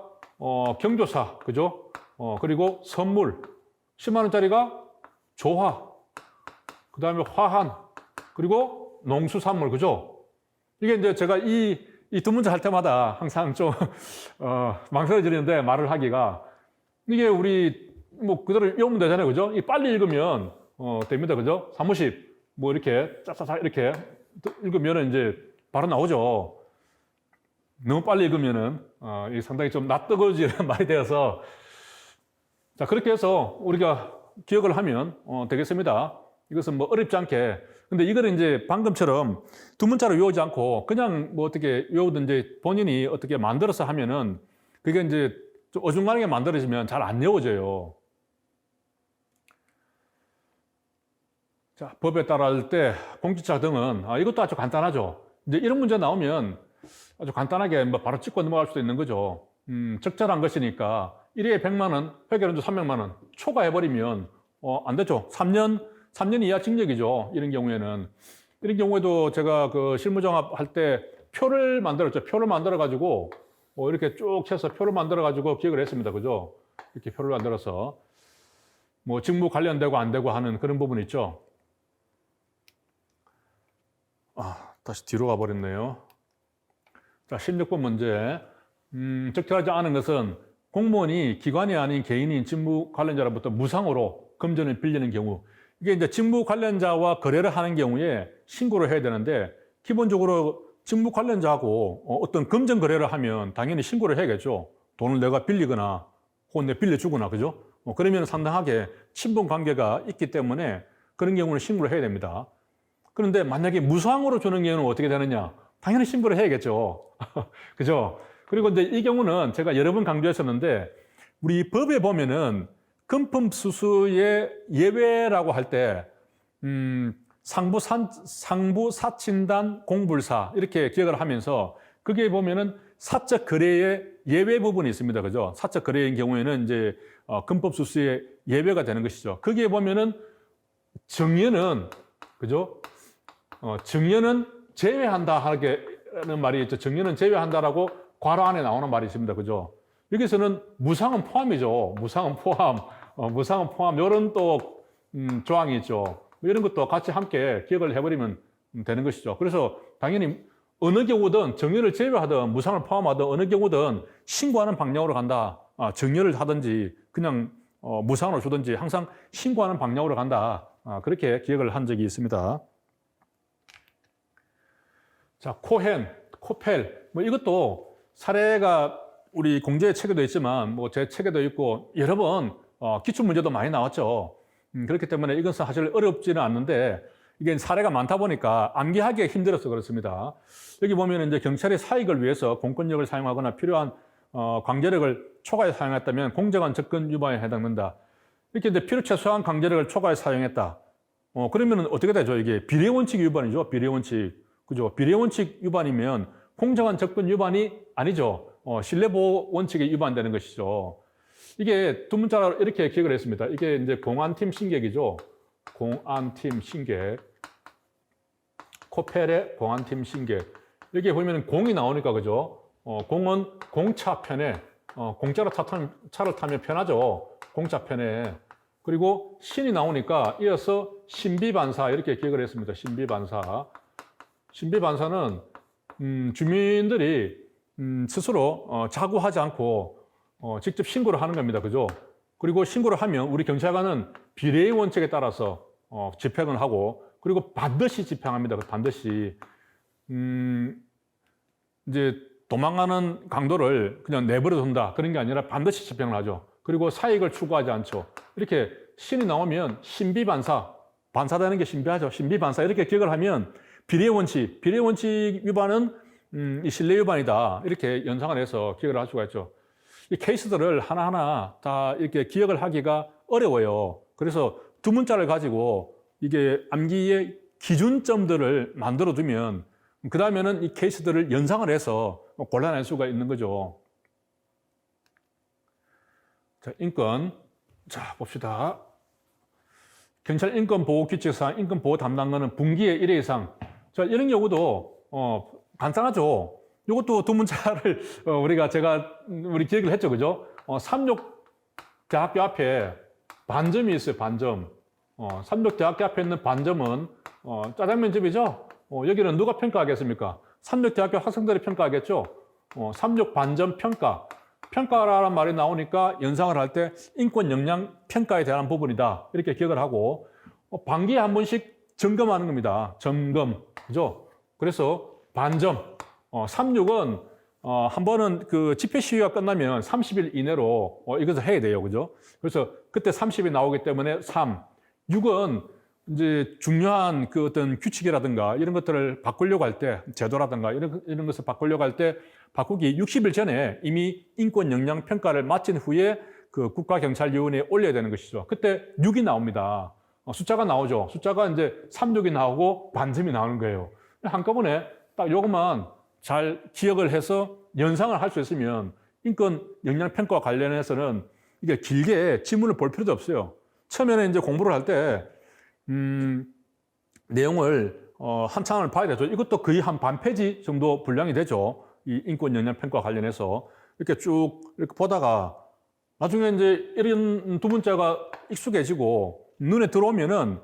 경조사, 그죠? 그리고 선물. 10만 원짜리가 조화. 그 다음에 화한. 그리고 농수산물, 그죠? 이게 이제 제가 이 두 문제 할 때마다 항상 좀 망설여지는데 말을 하기가 이게 우리 뭐 그대로 외우면 되잖아요, 그죠? 이 빨리 읽으면 됩니다, 그죠? 350 뭐 이렇게 쫙쫙 이렇게 읽으면은 이제 바로 나오죠. 너무 빨리 읽으면은 이게 상당히 좀 낯뜨거워지는 말이 되어서 자 그렇게 해서 우리가 기억을 하면 되겠습니다. 이것은 뭐 어렵지 않게. 근데 이거를 이제 방금처럼 두 문자로 외우지 않고 그냥 뭐 어떻게 외우든지 본인이 어떻게 만들어서 하면은 그게 이제 좀 어중간하게 만들어지면 잘 안 외워져요. 자, 법에 따라 때 공직자 등은 이것도 아주 간단하죠. 이제 이런 문제 나오면 아주 간단하게 뭐 바로 찍고 넘어갈 수도 있는 거죠. 적절한 것이니까 1회에 100만 원, 회계연수 300만 원 초과해버리면 안 되죠. 3년 이하 징역이죠. 이런 경우에는. 이런 경우에도 제가 그 실무정합 할 때 표를 만들었죠. 표를 만들어가지고 이렇게 쭉 쳐서 표를 만들어가지고 기억을 했습니다. 그죠? 이렇게 표를 만들어서 뭐 직무 관련되고 안 되고 하는 그런 부분 있죠. 다시 뒤로 가버렸네요. 자, 16번 문제. 적절하지 않은 것은 공무원이 기관이 아닌 개인인 직무 관련자로부터 무상으로 금전을 빌리는 경우. 이게 이제 직무 관련자와 거래를 하는 경우에 신고를 해야 되는데 기본적으로 직무 관련자하고 어떤 금전 거래를 하면 당연히 신고를 해야겠죠. 돈을 내가 빌리거나 혹은 내가 빌려주거나, 그죠? 그러면 상당하게 친분 관계가 있기 때문에 그런 경우는 신고를 해야 됩니다. 그런데 만약에 무상으로 주는 경우는 어떻게 되느냐? 당연히 신고를 해야겠죠. 그죠? 그리고 이제 이 경우는 제가 여러 번 강조했었는데 우리 법에 보면은 금품 수수의 예외라고 할 때 상부사친단 공불사 이렇게 기억을 하면서 그게 보면은 사적 거래의 예외 부분이 있습니다. 그죠? 사적 거래인 경우에는 이제 금법 수수의 예외가 되는 것이죠. 거기에 보면은 정년은 그죠? 정년은 제외한다 하는 말이 있죠. 정년은 제외한다라고 괄호 안에 나오는 말이 있습니다. 그죠? 여기서는 무상은 포함이죠. 무상은 포함, 무상은 포함 이런 또 조항이 있죠. 이런 것도 같이 함께 기억을 해버리면 되는 것이죠. 그래서 당연히 어느 경우든 정년을 제외하든 무상을 포함하든 어느 경우든 신고하는 방향으로 간다. 정년을 하든지 그냥 무상으로 주든지 항상 신고하는 방향으로 간다. 그렇게 기억을 한 적이 있습니다. 자, 코헨, 코펠 뭐 이것도 사례가 우리 공제 책에도 있지만 뭐 제 책에도 있고 여러 번 기출 문제도 많이 나왔죠. 그렇기 때문에 이것은 사실 어렵지는 않는데 이게 사례가 많다 보니까 암기하기가 힘들어서 그렇습니다. 여기 보면 이제 경찰이 사익을 위해서 공권력을 사용하거나 필요한 강제력을 초과해 사용했다면 공정한 접근 위반에 해당된다. 이렇게 이제 필요 최소한 강제력을 초과해 사용했다. 그러면 어떻게 되죠? 이게 비례 원칙 위반이죠. 비례 원칙. 그죠? 비례 원칙 위반이면 공정한 접근 위반이 아니죠. 신뢰보호 원칙에 위반되는 것이죠. 이게 두 문자로 이렇게 기억을 했습니다. 이게 이제 공안팀 신객이죠. 공안팀 신객. 코펠의 공안팀 신객. 여기 보면 공이 나오니까 그죠? 공은 공차 편에 공짜로 차를 타면 편하죠. 공차 편에. 그리고 신이 나오니까 이어서 신비반사 이렇게 기억을 했습니다. 신비반사. 신비반사는 주민들이 스스로 자구하지 않고 직접 신고를 하는 겁니다. 그죠? 그리고 신고를 하면 우리 경찰관은 비례의 원칙에 따라서 집행을 하고 그리고 반드시 집행합니다. 반드시 이제 도망가는 강도를 그냥 내버려 둔다 그런 게 아니라 반드시 집행을 하죠. 그리고 사익을 추구하지 않죠. 이렇게 신이 나오면 신비반사, 반사되는 게 신비하죠. 신비반사 이렇게 기억을 하면 비례 원칙 위반은 이 신뢰 위반이다 이렇게 연상을 해서 기억을 할 수가 있죠. 이 케이스들을 하나하나 다 이렇게 기억을 하기가 어려워요. 그래서 두 문자를 가지고 이게 암기의 기준점들을 만들어 두면 그 다음에는 이 케이스들을 연상을 해서 골라낼 수가 있는 거죠. 자, 인권. 자, 봅시다. 경찰 인권보호규칙상 인권보호 담당관은 분기에 1회 이상. 자, 이런 경우도 간단하죠. 이것도 두 문자를 우리 기억을 했죠. 그죠? 삼육대학교 앞에 반점이 있어요. 반점. 삼육대학교 앞에 있는 반점은 짜장면집이죠. 여기는 누가 평가하겠습니까? 삼육대학교 학생들이 평가하겠죠. 삼육반점 평가. 평가라는 말이 나오니까 연상을 할 때 인권 역량 평가에 대한 부분이다. 이렇게 기억을 하고 반기에 한 번씩 점검하는 겁니다. 점검. 그죠? 그래서 반점. 36은 한 번은 그 집회 시위가 끝나면 30일 이내로 이것을 해야 돼요. 그죠? 그래서 그때 30이 나오기 때문에 3. 6은 이제 중요한 그 어떤 규칙이라든가 이런 것들을 바꾸려고 할 때, 제도라든가 이런 것을 바꾸려고 할 때 바꾸기 60일 전에 이미 인권 역량 평가를 마친 후에 그 국가경찰위원회에 올려야 되는 것이죠. 그때 6이 나옵니다. 숫자가 나오죠. 숫자가 이제 36이 나오고 반점이 나오는 거예요. 한꺼번에 딱 요것만 잘 기억을 해서 연상을 할 수 있으면 인권 역량 평가와 관련해서는 이게 길게 지문을 볼 필요도 없어요. 처음에는 이제 공부를 할 때 내용을 한창을 봐야 되죠. 이것도 거의 한 반 페이지 정도 분량이 되죠. 이 인권 역량 평가 관련해서 이렇게 쭉 이렇게 보다가 나중에 이제 이런 두 문자가 익숙해지고 눈에 들어오면은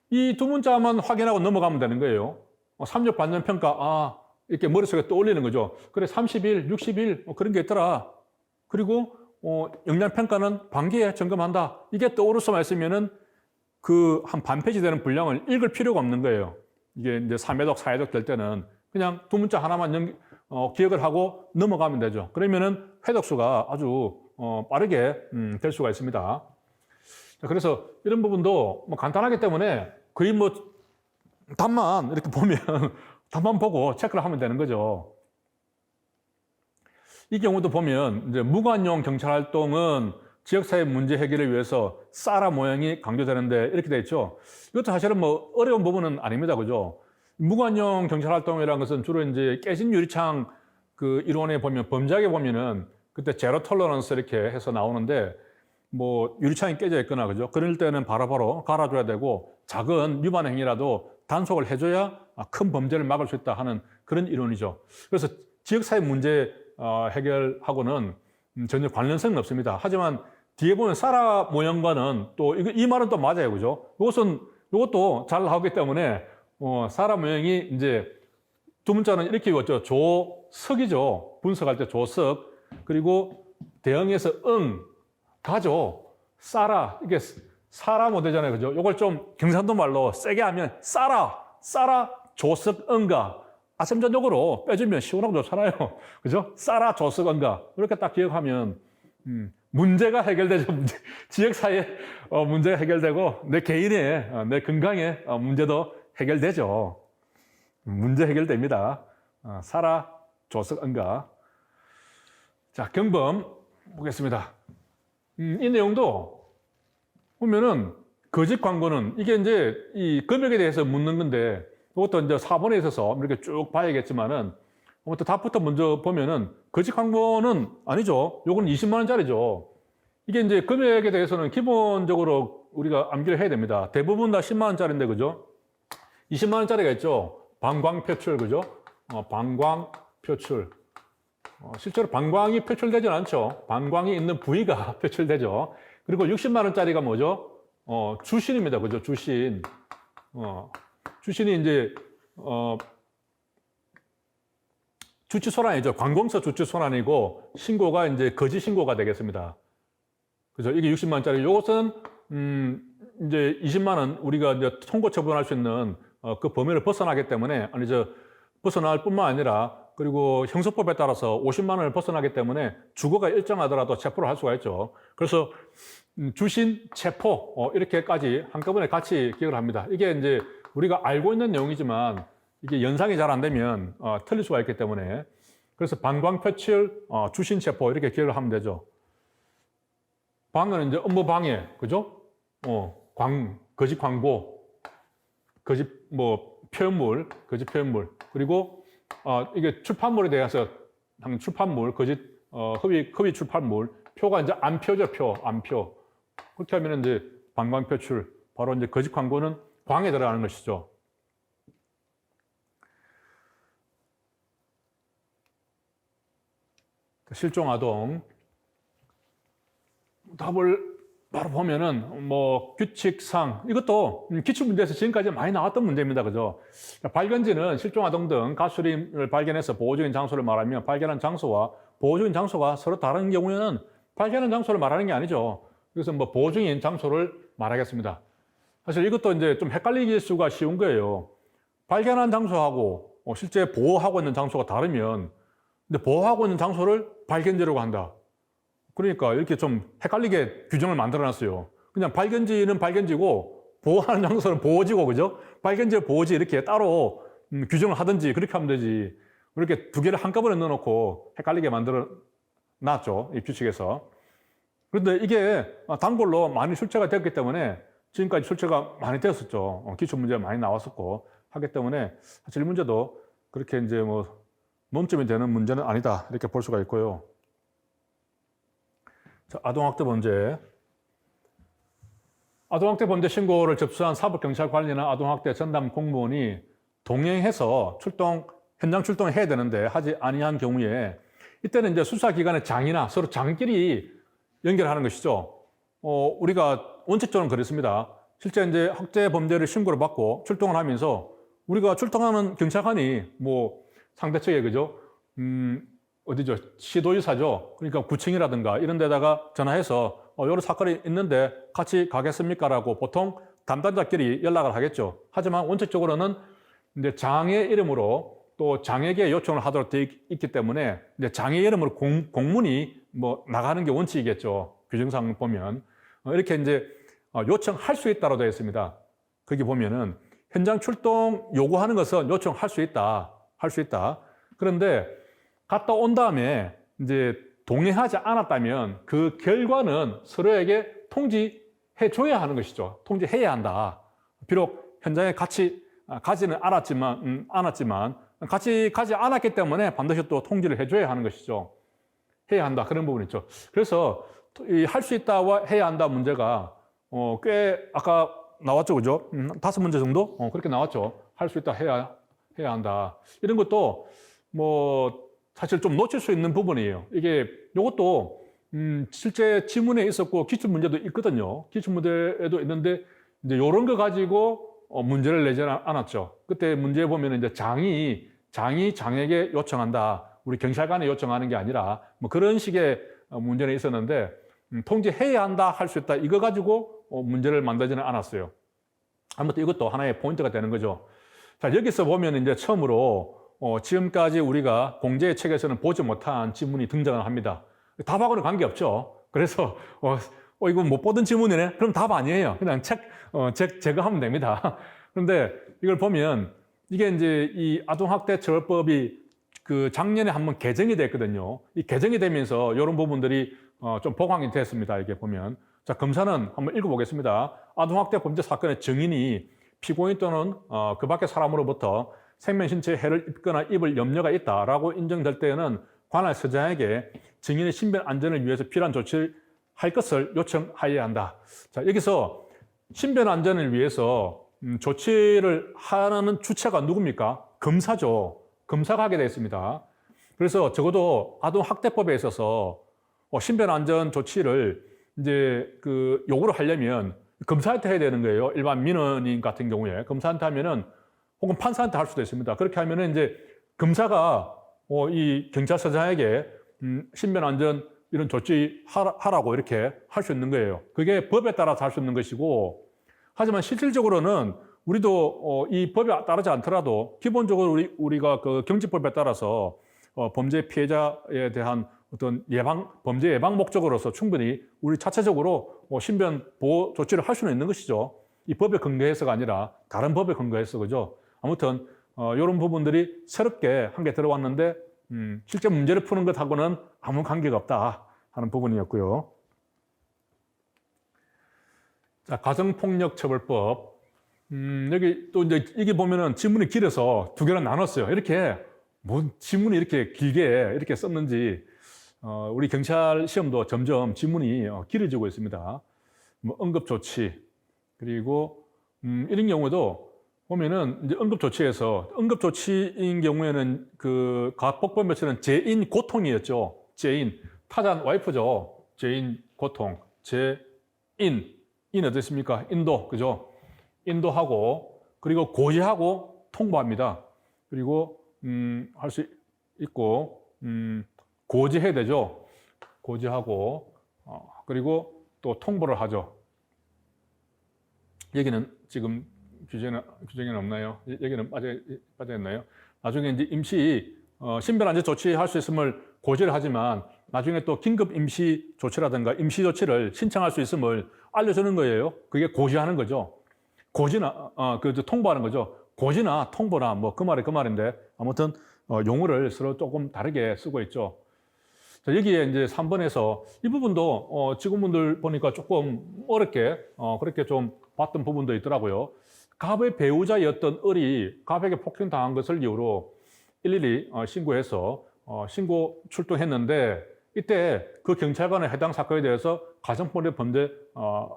이 두 문자만 확인하고 넘어가면 되는 거예요. 3육 반점 평가, 이렇게 머릿속에 떠올리는 거죠. 그래, 30일, 60일, 그런 게 있더라. 그리고, 역량평가는 반기에 점검한다. 이게 떠오를 수만 있으면은 그 한 반 페이지 되는 분량을 읽을 필요가 없는 거예요. 이게 이제 3회독, 4회독 될 때는 그냥 두 문자 하나만 기억을 하고 넘어가면 되죠. 그러면은 회독수가 아주, 빠르게, 될 수가 있습니다. 자, 그래서 이런 부분도 뭐 간단하기 때문에 거의 뭐 답만 이렇게 보면 답만 보고 체크를 하면 되는 거죠. 이 경우도 보면 이제 무관용 경찰 활동은 지역사회 문제 해결을 위해서 사라 모형이 강조되는데 이렇게 돼 있죠. 이것도 사실은 뭐 어려운 부분은 아닙니다. 그죠? 무관용 경찰 활동이라는 것은 주로 이제 깨진 유리창 그 이론에 보면 범죄하게 보면은 그때 제로 톨러런스 이렇게 해서 나오는데 뭐 유리창이 깨져 있거나 그죠? 그럴 때는 바로바로 갈아줘야 되고 작은 위반 행위라도 단속을 해줘야 큰 범죄를 막을 수 있다 하는 그런 이론이죠. 그래서 지역사회 문제 해결하고는 전혀 관련성은 없습니다. 하지만 뒤에 보면 사라 모형과는 또 이 말은 또 맞아요, 그죠? 이것도 잘 나오기 때문에 사라 모형이 이제 두 문자는 이렇게 읽었죠. 조석이죠. 분석할 때 조석. 그리고 대응해서 가죠. 사라. 이게 사라 못 되잖아요. 그죠? 이걸 좀 경상도 말로 세게 하면 사라, 조석, 가. 아sem전적으로 빼주면 시원하고 좋잖아요. 그죠? 사라, 조석, 가. 이렇게 딱 기억하면, 문제가 해결되죠. 지역사회 문제가 해결되고, 내 개인의, 내 건강의 문제도 해결되죠. 문제 해결됩니다. 사라, 조석, 가. 자, 경범 보겠습니다. 이 내용도 보면은 거짓 광고는 이게 이제 이 금액에 대해서 묻는 건데 이것도 이제 4번에 있어서 이렇게 쭉 봐야겠지만은 아무튼 답부터 먼저 보면은 거짓 광고는 아니죠. 요건 20만 원짜리죠. 이게 이제 금액에 대해서는 기본적으로 우리가 암기를 해야 됩니다. 대부분 다 10만 원짜리인데 그죠? 20만 원짜리가 있죠. 방광 표출 그죠? 방광 표출. 실제로 방광이 표출되지는 않죠. 방광이 있는 부위가 표출되죠. 그리고 60만 원짜리가 뭐죠? 주신입니다. 그죠? 주신. 주신이 이제, 주치소란이죠. 관공서 주치소란이고, 신고가 이제 거짓 신고가 되겠습니다. 그죠? 이게 60만 원짜리. 이것은, 이제 20만 원 우리가 이제 통고 처분할 수 있는 그 범위를 벗어나기 때문에, 벗어날 뿐만 아니라, 그리고 형사법에 따라서 50만 원을 벗어나기 때문에 주거가 일정하더라도 체포를 할 수가 있죠. 그래서 주신, 체포 이렇게까지 한꺼번에 같이 기억을 합니다. 이게 이제 우리가 알고 있는 내용이지만 이게 연상이 잘 안 되면 틀릴 수가 있기 때문에 그래서 방광 표출, 주신, 체포 이렇게 기억을 하면 되죠. 방은 이제 업무 방해, 그죠? 거짓 광고, 거짓 표현물, 거짓 표현물 그리고 이게 출판물에 대해서 출판물, 거짓 허위 출판물, 표가 이제 안표죠, 안표. 그렇게 하면 이제 방광 표출, 바로 이제 거짓 광고는 광에 들어가는 것이죠. 실종 아동 답을 바로 보면은 규칙상 이것도 기출문제에서 지금까지 많이 나왔던 문제입니다. 그죠? 발견지는 실종 아동 등 가수림을 발견해서 보호 중인 장소를 말하며 발견한 장소와 보호 중인 장소가 서로 다른 경우에는 발견한 장소를 말하는 게 아니죠. 그래서 보호 중인 장소를 말하겠습니다. 사실 이것도 이제 좀 헷갈릴 수가 쉬운 거예요. 발견한 장소하고 실제 보호하고 있는 장소가 다르면 근데 보호하고 있는 장소를 발견지라고 한다. 그러니까 이렇게 좀 헷갈리게 규정을 만들어 놨어요. 그냥 발견지는 발견지고 보호하는 장소는 보호지고 그죠? 발견지, 보호지 이렇게 따로 규정을 하든지 그렇게 하면 되지. 이렇게 두 개를 한꺼번에 넣어놓고 헷갈리게 만들어 놨죠. 이 규칙에서. 그런데 이게 단골로 많이 출제가 됐기 때문에 지금까지 출제가 많이 되었었죠. 기출문제가 많이 나왔었고 하기 때문에 사실 이 문제도 그렇게 이제 논점이 되는 문제는 아니다. 이렇게 볼 수가 있고요. 자, 아동학대 범죄. 아동학대 범죄 신고를 접수한 사법경찰관리나 아동학대 전담 공무원이 동행해서 현장 출동을 해야 되는데 하지 아니한 경우에 이때는 이제 수사기관의 장이나 서로 장끼리 연결하는 것이죠. 우리가 원칙적으로 그랬습니다. 실제 이제 학대 범죄를 신고를 받고 출동을 하면서 우리가 출동하는 경찰관이 상대 측에 그죠? 어디죠? 시도의사죠. 그러니까 구청이라든가 이런 데다가 전화해서 이런 사건이 있는데 같이 가겠습니까? 라고 보통 담당자끼리 연락을 하겠죠. 하지만 원칙적으로는 이제 장의 이름으로 또 장에게 요청을 하도록 되어 있기 때문에 이제 장의 이름으로 공문이 나가는 게 원칙이겠죠. 규정상 보면. 이렇게 이제 요청할 수 있다로 되어 있습니다. 거기 보면은 현장 출동 요구하는 것은 요청할 수 있다. 할 수 있다. 그런데 갔다 온 다음에 이제 동의하지 않았다면 그 결과는 서로에게 통지해 줘야 하는 것이죠. 통지해야 한다. 비록 현장에 같이 가지는 않았지만 같이 가지 않았기 때문에 반드시 또 통지를 해줘야 하는 것이죠. 해야 한다. 그런 부분이 있죠. 그래서 할 수 있다와 해야 한다 문제가 꽤 아까 나왔죠. 그죠? 5문제 정도? 그렇게 나왔죠. 할 수 있다, 해야 한다. 이런 것도 뭐 사실 좀 놓칠 수 있는 부분이에요. 이게 이것도 실제 지문에 있었고 기출문제도 있거든요. 기출문제에도 있는데 이제 이런 거 가지고 문제를 내지 않았죠. 그때 문제에 보면 이제 장에게 요청한다. 우리 경찰관에 요청하는 게 아니라 뭐 그런 식의 문제는 있었는데 통지해야 한다, 할 수 있다. 이거 가지고 문제를 만들지는 않았어요. 아무튼 이것도 하나의 포인트가 되는 거죠. 자, 여기서 보면 이제 처음으로 지금까지 우리가 공제의 책에서는 보지 못한 지문이 등장을 합니다. 답하고는 관계없죠. 그래서 이거 못 보던 지문이네? 그럼 답 아니에요. 그냥 제거하면 됩니다. 그런데 이걸 보면 이게 이제 이 아동학대처벌법이 그 작년에 한번 개정이 됐거든요. 이 개정이 되면서 이런 부분들이 좀 보강이 됐습니다. 이게 보면. 자, 검사는 한번 읽어보겠습니다. 아동학대 범죄 사건의 증인이 피고인 또는 그 밖의 사람으로부터 생명, 신체에 해를 입거나 입을 염려가 있다라고 인정될 때에는 관할 서장에게 증인의 신변 안전을 위해서 필요한 조치를 할 것을 요청하여야 한다. 자, 여기서 신변 안전을 위해서 조치를 하는 주체가 누굽니까? 검사죠. 검사가 하게 되어 있습니다. 그래서 적어도 아동학대법에 있어서 신변 안전 조치를 이제 그 요구를 하려면 검사한테 해야 되는 거예요. 일반 민원인 같은 경우에 검사한테 하면은 혹은 판사한테 할 수도 있습니다. 그렇게 하면은 이제 검사가 이 경찰서장에게 신변 안전 이런 조치 하라고 이렇게 할 수 있는 거예요. 그게 법에 따라서 할 수 있는 것이고, 하지만 실질적으로는 우리도 이 법에 따르지 않더라도 기본적으로 우리가 그 경제법에 따라서 범죄 피해자에 대한 어떤 범죄 예방 목적으로서 충분히 우리 자체적으로 신변 보호 조치를 할 수는 있는 것이죠. 이 법에 근거해서가 아니라 다른 법에 근거해서, 그죠? 아무튼 이런 부분들이 새롭게 한 개 들어왔는데 실제 문제를 푸는 것하고는 아무 관계가 없다 하는 부분이었고요. 자, 가정폭력처벌법. 여기 또 이제 이게 보면은 지문이 길어서 두 개로 나눴어요. 이렇게 뭔 지문이 이렇게 길게 이렇게 썼는지 우리 경찰 시험도 점점 지문이 길어지고 있습니다. 뭐 응급조치, 그리고 이런 경우도 보면은 이제 응급조치에서 응급조치인 경우에는 그 가폭범죄처럼 재인 고통이었죠. 재인 타잔 와이프죠. 재인 고통, 재인 어떻습니까? 인도, 그죠? 인도하고 그리고 고지하고 통보합니다. 그리고 할 수 있고 고지해야 되죠. 고지하고 그리고 또 통보를 하죠. 여기는 지금 규정에는 없나요? 여기는 빠져있나요? 나중에 이제 임시 신변안전 조치할 수 있음을 고지를 하지만 나중에 또 긴급 임시 조치라든가 임시 조치를 신청할 수 있음을 알려주는 거예요. 그게 고지하는 거죠. 고지나 통보하는 거죠. 고지나 통보나 뭐 그 말인데 아무튼 용어를 서로 조금 다르게 쓰고 있죠. 자, 여기에 이제 3번에서 이 부분도 직원분들 보니까 조금 어렵게 그렇게 좀 봤던 부분도 있더라고요. 갑의 배우자였던 을이 갑에게 폭행당한 것을 이유로 112 신고해서 신고 출동했는데 이때 그 경찰관은 해당 사건에 대해서 가정폭력 범죄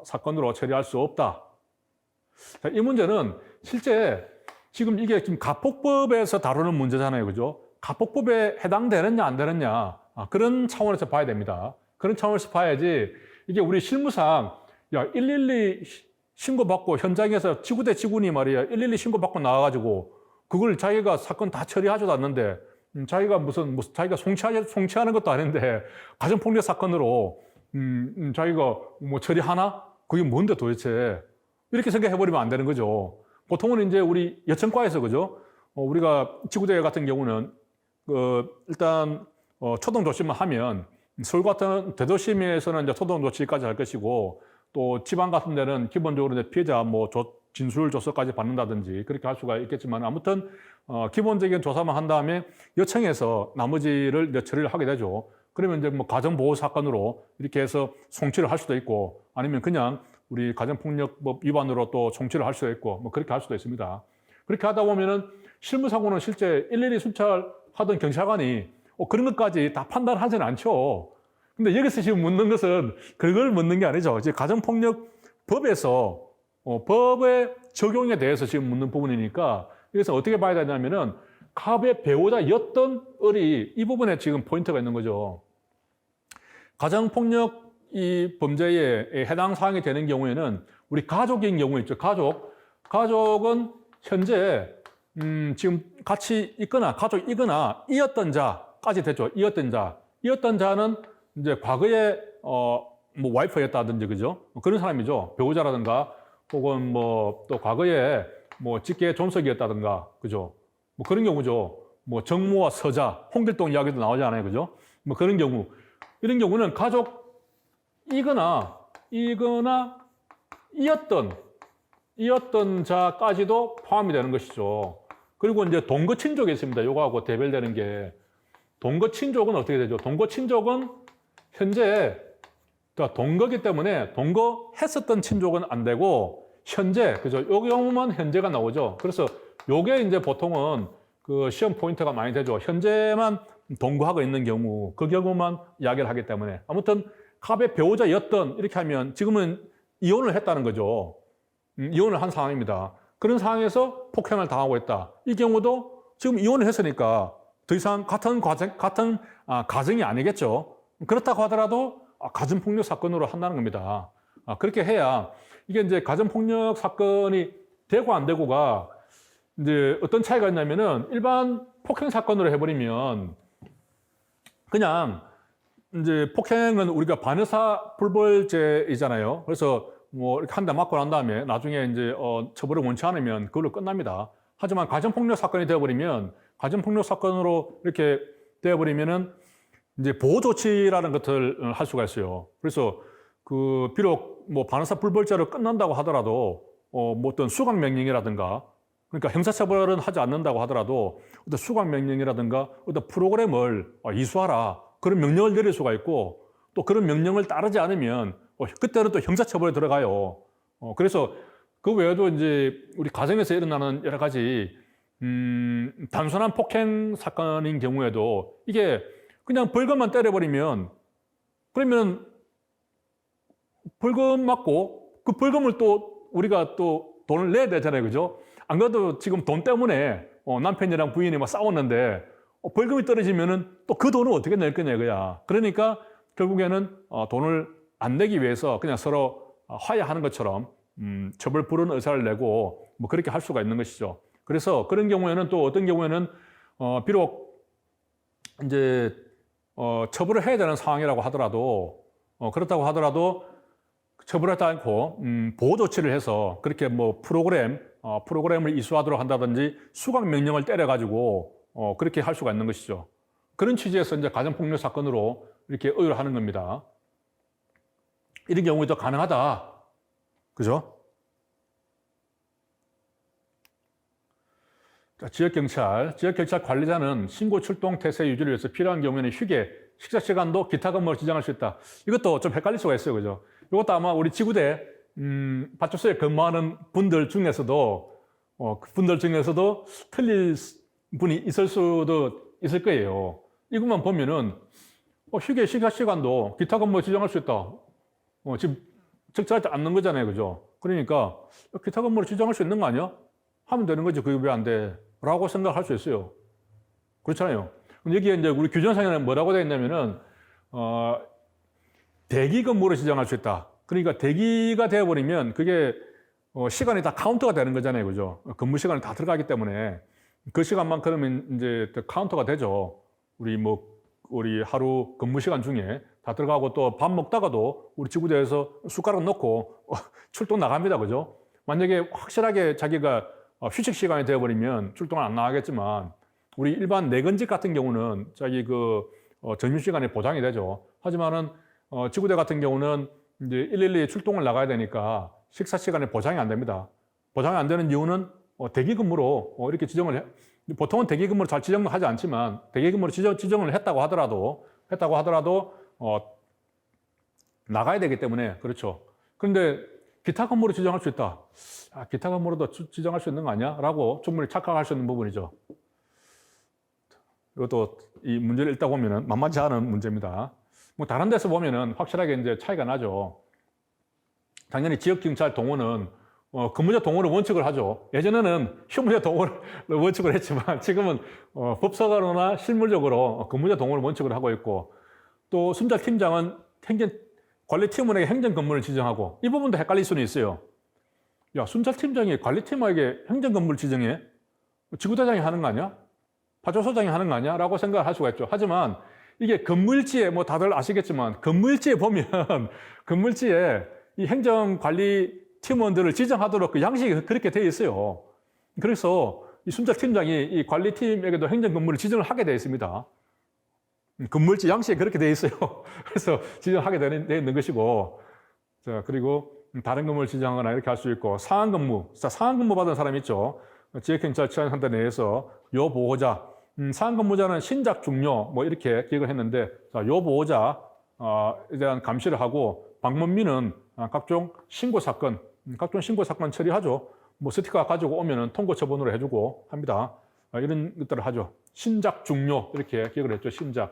사건으로 처리할 수 없다. 자, 이 문제는 실제 지금 이게 지금 가폭법에서 다루는 문제잖아요. 그죠? 가폭법에 해당되느냐 안 되느냐 그런 차원에서 봐야 됩니다. 그런 차원에서 봐야지 이게 우리 실무상 112 신고받고 현장에서 지구 대 지구니 말이야 112 신고받고 나와가지고 그걸 자기가 사건 다 처리하지도 않는데 자기가 무슨 자기가 송치하는 것도 아닌데 가정폭력 사건으로 자기가 뭐 처리하나? 그게 뭔데 도대체? 이렇게 생각해버리면 안 되는 거죠. 보통은 이제 우리 여청과에서 그죠? 우리가 지구대 같은 경우는 일단 초동 조치만 하면 서울 같은 대도심에서는 이제 초동 조치까지 할 것이고 또 지방 같은 데는 기본적으로 이제 피해자 뭐 진술 조서까지 받는다든지 그렇게 할 수가 있겠지만 아무튼 기본적인 조사만 한 다음에 여청에서 나머지를 이제 처리를 하게 되죠. 그러면 이제 뭐 가정보호 사건으로 이렇게 해서 송치를 할 수도 있고 아니면 그냥 우리 가정폭력법 위반으로 또 송치를 할 수도 있고 뭐 그렇게 할 수도 있습니다. 그렇게 하다 보면은 실무사고는 실제 일일이 순찰하던 경찰관이 그런 것까지 다 판단하지는 않죠. 근데 여기서 지금 묻는 것은 그걸 묻는 게 아니죠. 이제 가정폭력법에서 법의 적용에 대해서 지금 묻는 부분이니까 여기서 어떻게 봐야 되냐면은 갑의 배우자였던 을이 이 부분에 지금 포인트가 있는 거죠. 가정폭력 이 범죄에 해당 사항이 되는 경우에는 우리 가족인 경우 있죠. 가족은 현재 지금 같이 있거나 가족이거나 이었던 자까지 됐죠. 이었던 자는 이제 과거에 뭐 와이프였다든지 그죠? 그런 사람이죠. 배우자라든가 혹은 뭐 또 과거에 뭐 직계 존속이었다든가 그죠? 뭐 그런 경우죠. 뭐 정모와 서자, 홍길동 이야기도 나오지 않아요, 그죠? 뭐 그런 경우 이런 경우는 가족이거나 이었던 자까지도 포함이 되는 것이죠. 그리고 이제 동거친족이 있습니다. 요거하고 대별되는 게 동거친족은 어떻게 되죠? 동거친족은 현재 동거기 때문에 동거했었던 친족은 안 되고 현재 그죠? 요 경우만 현재가 나오죠. 그래서 요게 이제 보통은 그 시험 포인트가 많이 되죠. 현재만 동거하고 있는 경우 그 경우만 이야기를 하기 때문에 아무튼 갑의 배우자였던 이렇게 하면 지금은 이혼을 했다는 거죠. 이혼을 한 상황입니다. 그런 상황에서 폭행을 당하고 있다. 이 경우도 지금 이혼을 했으니까 더 이상 같은 가정이 아니겠죠. 그렇다고 하더라도 가정폭력 사건으로 한다는 겁니다. 그렇게 해야 이게 이제 가정폭력 사건이 되고 안 되고가 이제 어떤 차이가 있냐면은 일반 폭행 사건으로 해버리면 그냥 이제 폭행은 우리가 반의사 불벌죄이잖아요. 그래서 뭐 이렇게 한 대 맞고 난 다음에 나중에 이제 처벌을 원치 않으면 그걸로 끝납니다. 하지만 가정폭력 사건이 되어버리면 가정폭력 사건으로 이렇게 되어버리면은 이제 보호 조치라는 것을 할 수가 있어요. 그래서 그 비록 뭐 반의사 불벌죄로 끝난다고 하더라도 뭐 어떤 수강 명령이라든가 그러니까 형사처벌은 하지 않는다고 하더라도 어떤 수강 명령이라든가 어떤 프로그램을 이수하라 그런 명령을 내릴 수가 있고 또 그런 명령을 따르지 않으면 그때는 또 형사처벌에 들어가요. 그래서 그 외에도 이제 우리 가정에서 일어나는 여러 가지 단순한 폭행 사건인 경우에도 이게 그냥 벌금만 때려버리면 그러면 벌금 맞고 그 벌금을 또 우리가 또 돈을 내야 되잖아요. 그죠? 안 그래도 지금 돈 때문에 남편이랑 부인이 막 싸웠는데 벌금이 떨어지면은 또 그 돈을 어떻게 낼 거냐 이거야. 그러니까 결국에는 돈을 안 내기 위해서 그냥 서로 화해하는 것처럼 처벌 불은 의사를 내고 뭐 그렇게 할 수가 있는 것이죠. 그래서 그런 경우에는 또 어떤 경우에는 비록 이제 처벌을 해야 되는 상황이라고 하더라도 그렇다고 하더라도 처벌하지 않고 보호 조치를 해서 그렇게 뭐 프로그램을 이수하도록 한다든지 수강 명령을 때려가지고 그렇게 할 수가 있는 것이죠. 그런 취지에서 이제 가정폭력 사건으로 이렇게 의뢰를 하는 겁니다. 이런 경우에도 가능하다. 그죠? 자, 지역경찰 관리자는 신고 출동 태세 유지를 위해서 필요한 경우에는 휴게, 식사 시간도 기타 근무를 지정할 수 있다. 이것도 좀 헷갈릴 수가 있어요. 그죠? 이것도 아마 우리 지구대 파출소에 근무하는 분들 중에서도 틀릴 분이 있을 수도 있을 거예요. 이것만 보면은 휴게 식사 시간도 기타 근무 지정할 수 있다. 지금 적절하지 않는 거잖아요. 그죠? 그러니까 기타 근무를 지정할 수 있는 거 아니야? 하면 되는 거지. 그게 왜 안 돼? 라고 생각할 수 있어요. 그렇잖아요. 근데 여기에 이제 우리 규정상에는 뭐라고 되어 있냐면은 대기 근무를 지정할 수 있다. 그러니까 대기가 되어버리면 그게 시간이 다 카운터가 되는 거잖아요. 그죠? 근무 시간이 다 들어가기 때문에 그 시간만큼은 이제 카운터가 되죠. 우리 하루 근무 시간 중에 다 들어가고 또 밥 먹다가도 우리 지구대에서 숟가락 넣고 출동 나갑니다. 그죠? 만약에 확실하게 자기가 휴식 시간이 되어버리면 출동을 안 나가겠지만 우리 일반 내근직 같은 경우는 자기 점심시간에 보장이 되죠. 하지만은 지구대 같은 경우는 이제 112 출동을 나가야 되니까 식사 시간에 보장이 안 됩니다. 보장이 안 되는 이유는 대기 근무로 이렇게 지정을 보통은 대기 근무를 잘 지정을 하지 않지만 대기 근무로 지정을 했다고 하더라도 했다고 하더라도 나가야 되기 때문에 그렇죠. 그런데 기타 건물을 지정할 수 있다. 기타 건물도 지정할 수 있는 거 아니야? 라고 충분히 착각할 수 있는 부분이죠. 이것도 이 문제를 읽다 보면은 만만치 않은 문제입니다. 뭐 다른 데서 보면은 확실하게 이제 차이가 나죠. 당연히 지역경찰 동원은 근무자 동원을 원칙을 하죠. 예전에는 휴무자 동원을 원칙을 했지만 지금은 법사관으로나 실물적으로 근무자 동원을 원칙을 하고 있고, 또 순찰팀장은 관리팀원에게 행정근무를 지정하고, 이 부분도 헷갈릴 수는 있어요. 야, 순찰팀장이 관리팀원에게 행정근무를 지정해? 지구대장이 하는 거 아니야? 파조소장이 하는 거 아니야? 라고 생각을 할 수가 있죠. 하지만 이게 근무일지에 뭐 다들 아시겠지만 근무일지에 보면 근무일지에 이 행정관리 팀원들을 지정하도록 그 양식이 그렇게 되어 있어요. 그래서 이 순찰팀장이 이 관리팀에게도 행정근무를 지정을 하게 되어 있습니다. 근무일지 양식이 그렇게 되어 있어요. 그래서 지정하게 되어 있는 것이고, 자, 그리고 다른 근무를 지정하거나 이렇게 할 수 있고, 상한근무, 상한근무 받은 사람 있죠. 지역경찰 치안센터 내에서 요보호자, 상한근무자는 신작 중요 뭐 이렇게 기억을 했는데, 자, 요보호자에 대한 감시를 하고, 방문민은 각종 신고 사건 처리하죠. 뭐 스티커 가지고 오면은 통고 처분으로 해주고 합니다. 이런 것들을 하죠. 신작 중요 이렇게 기억을 했죠. 신작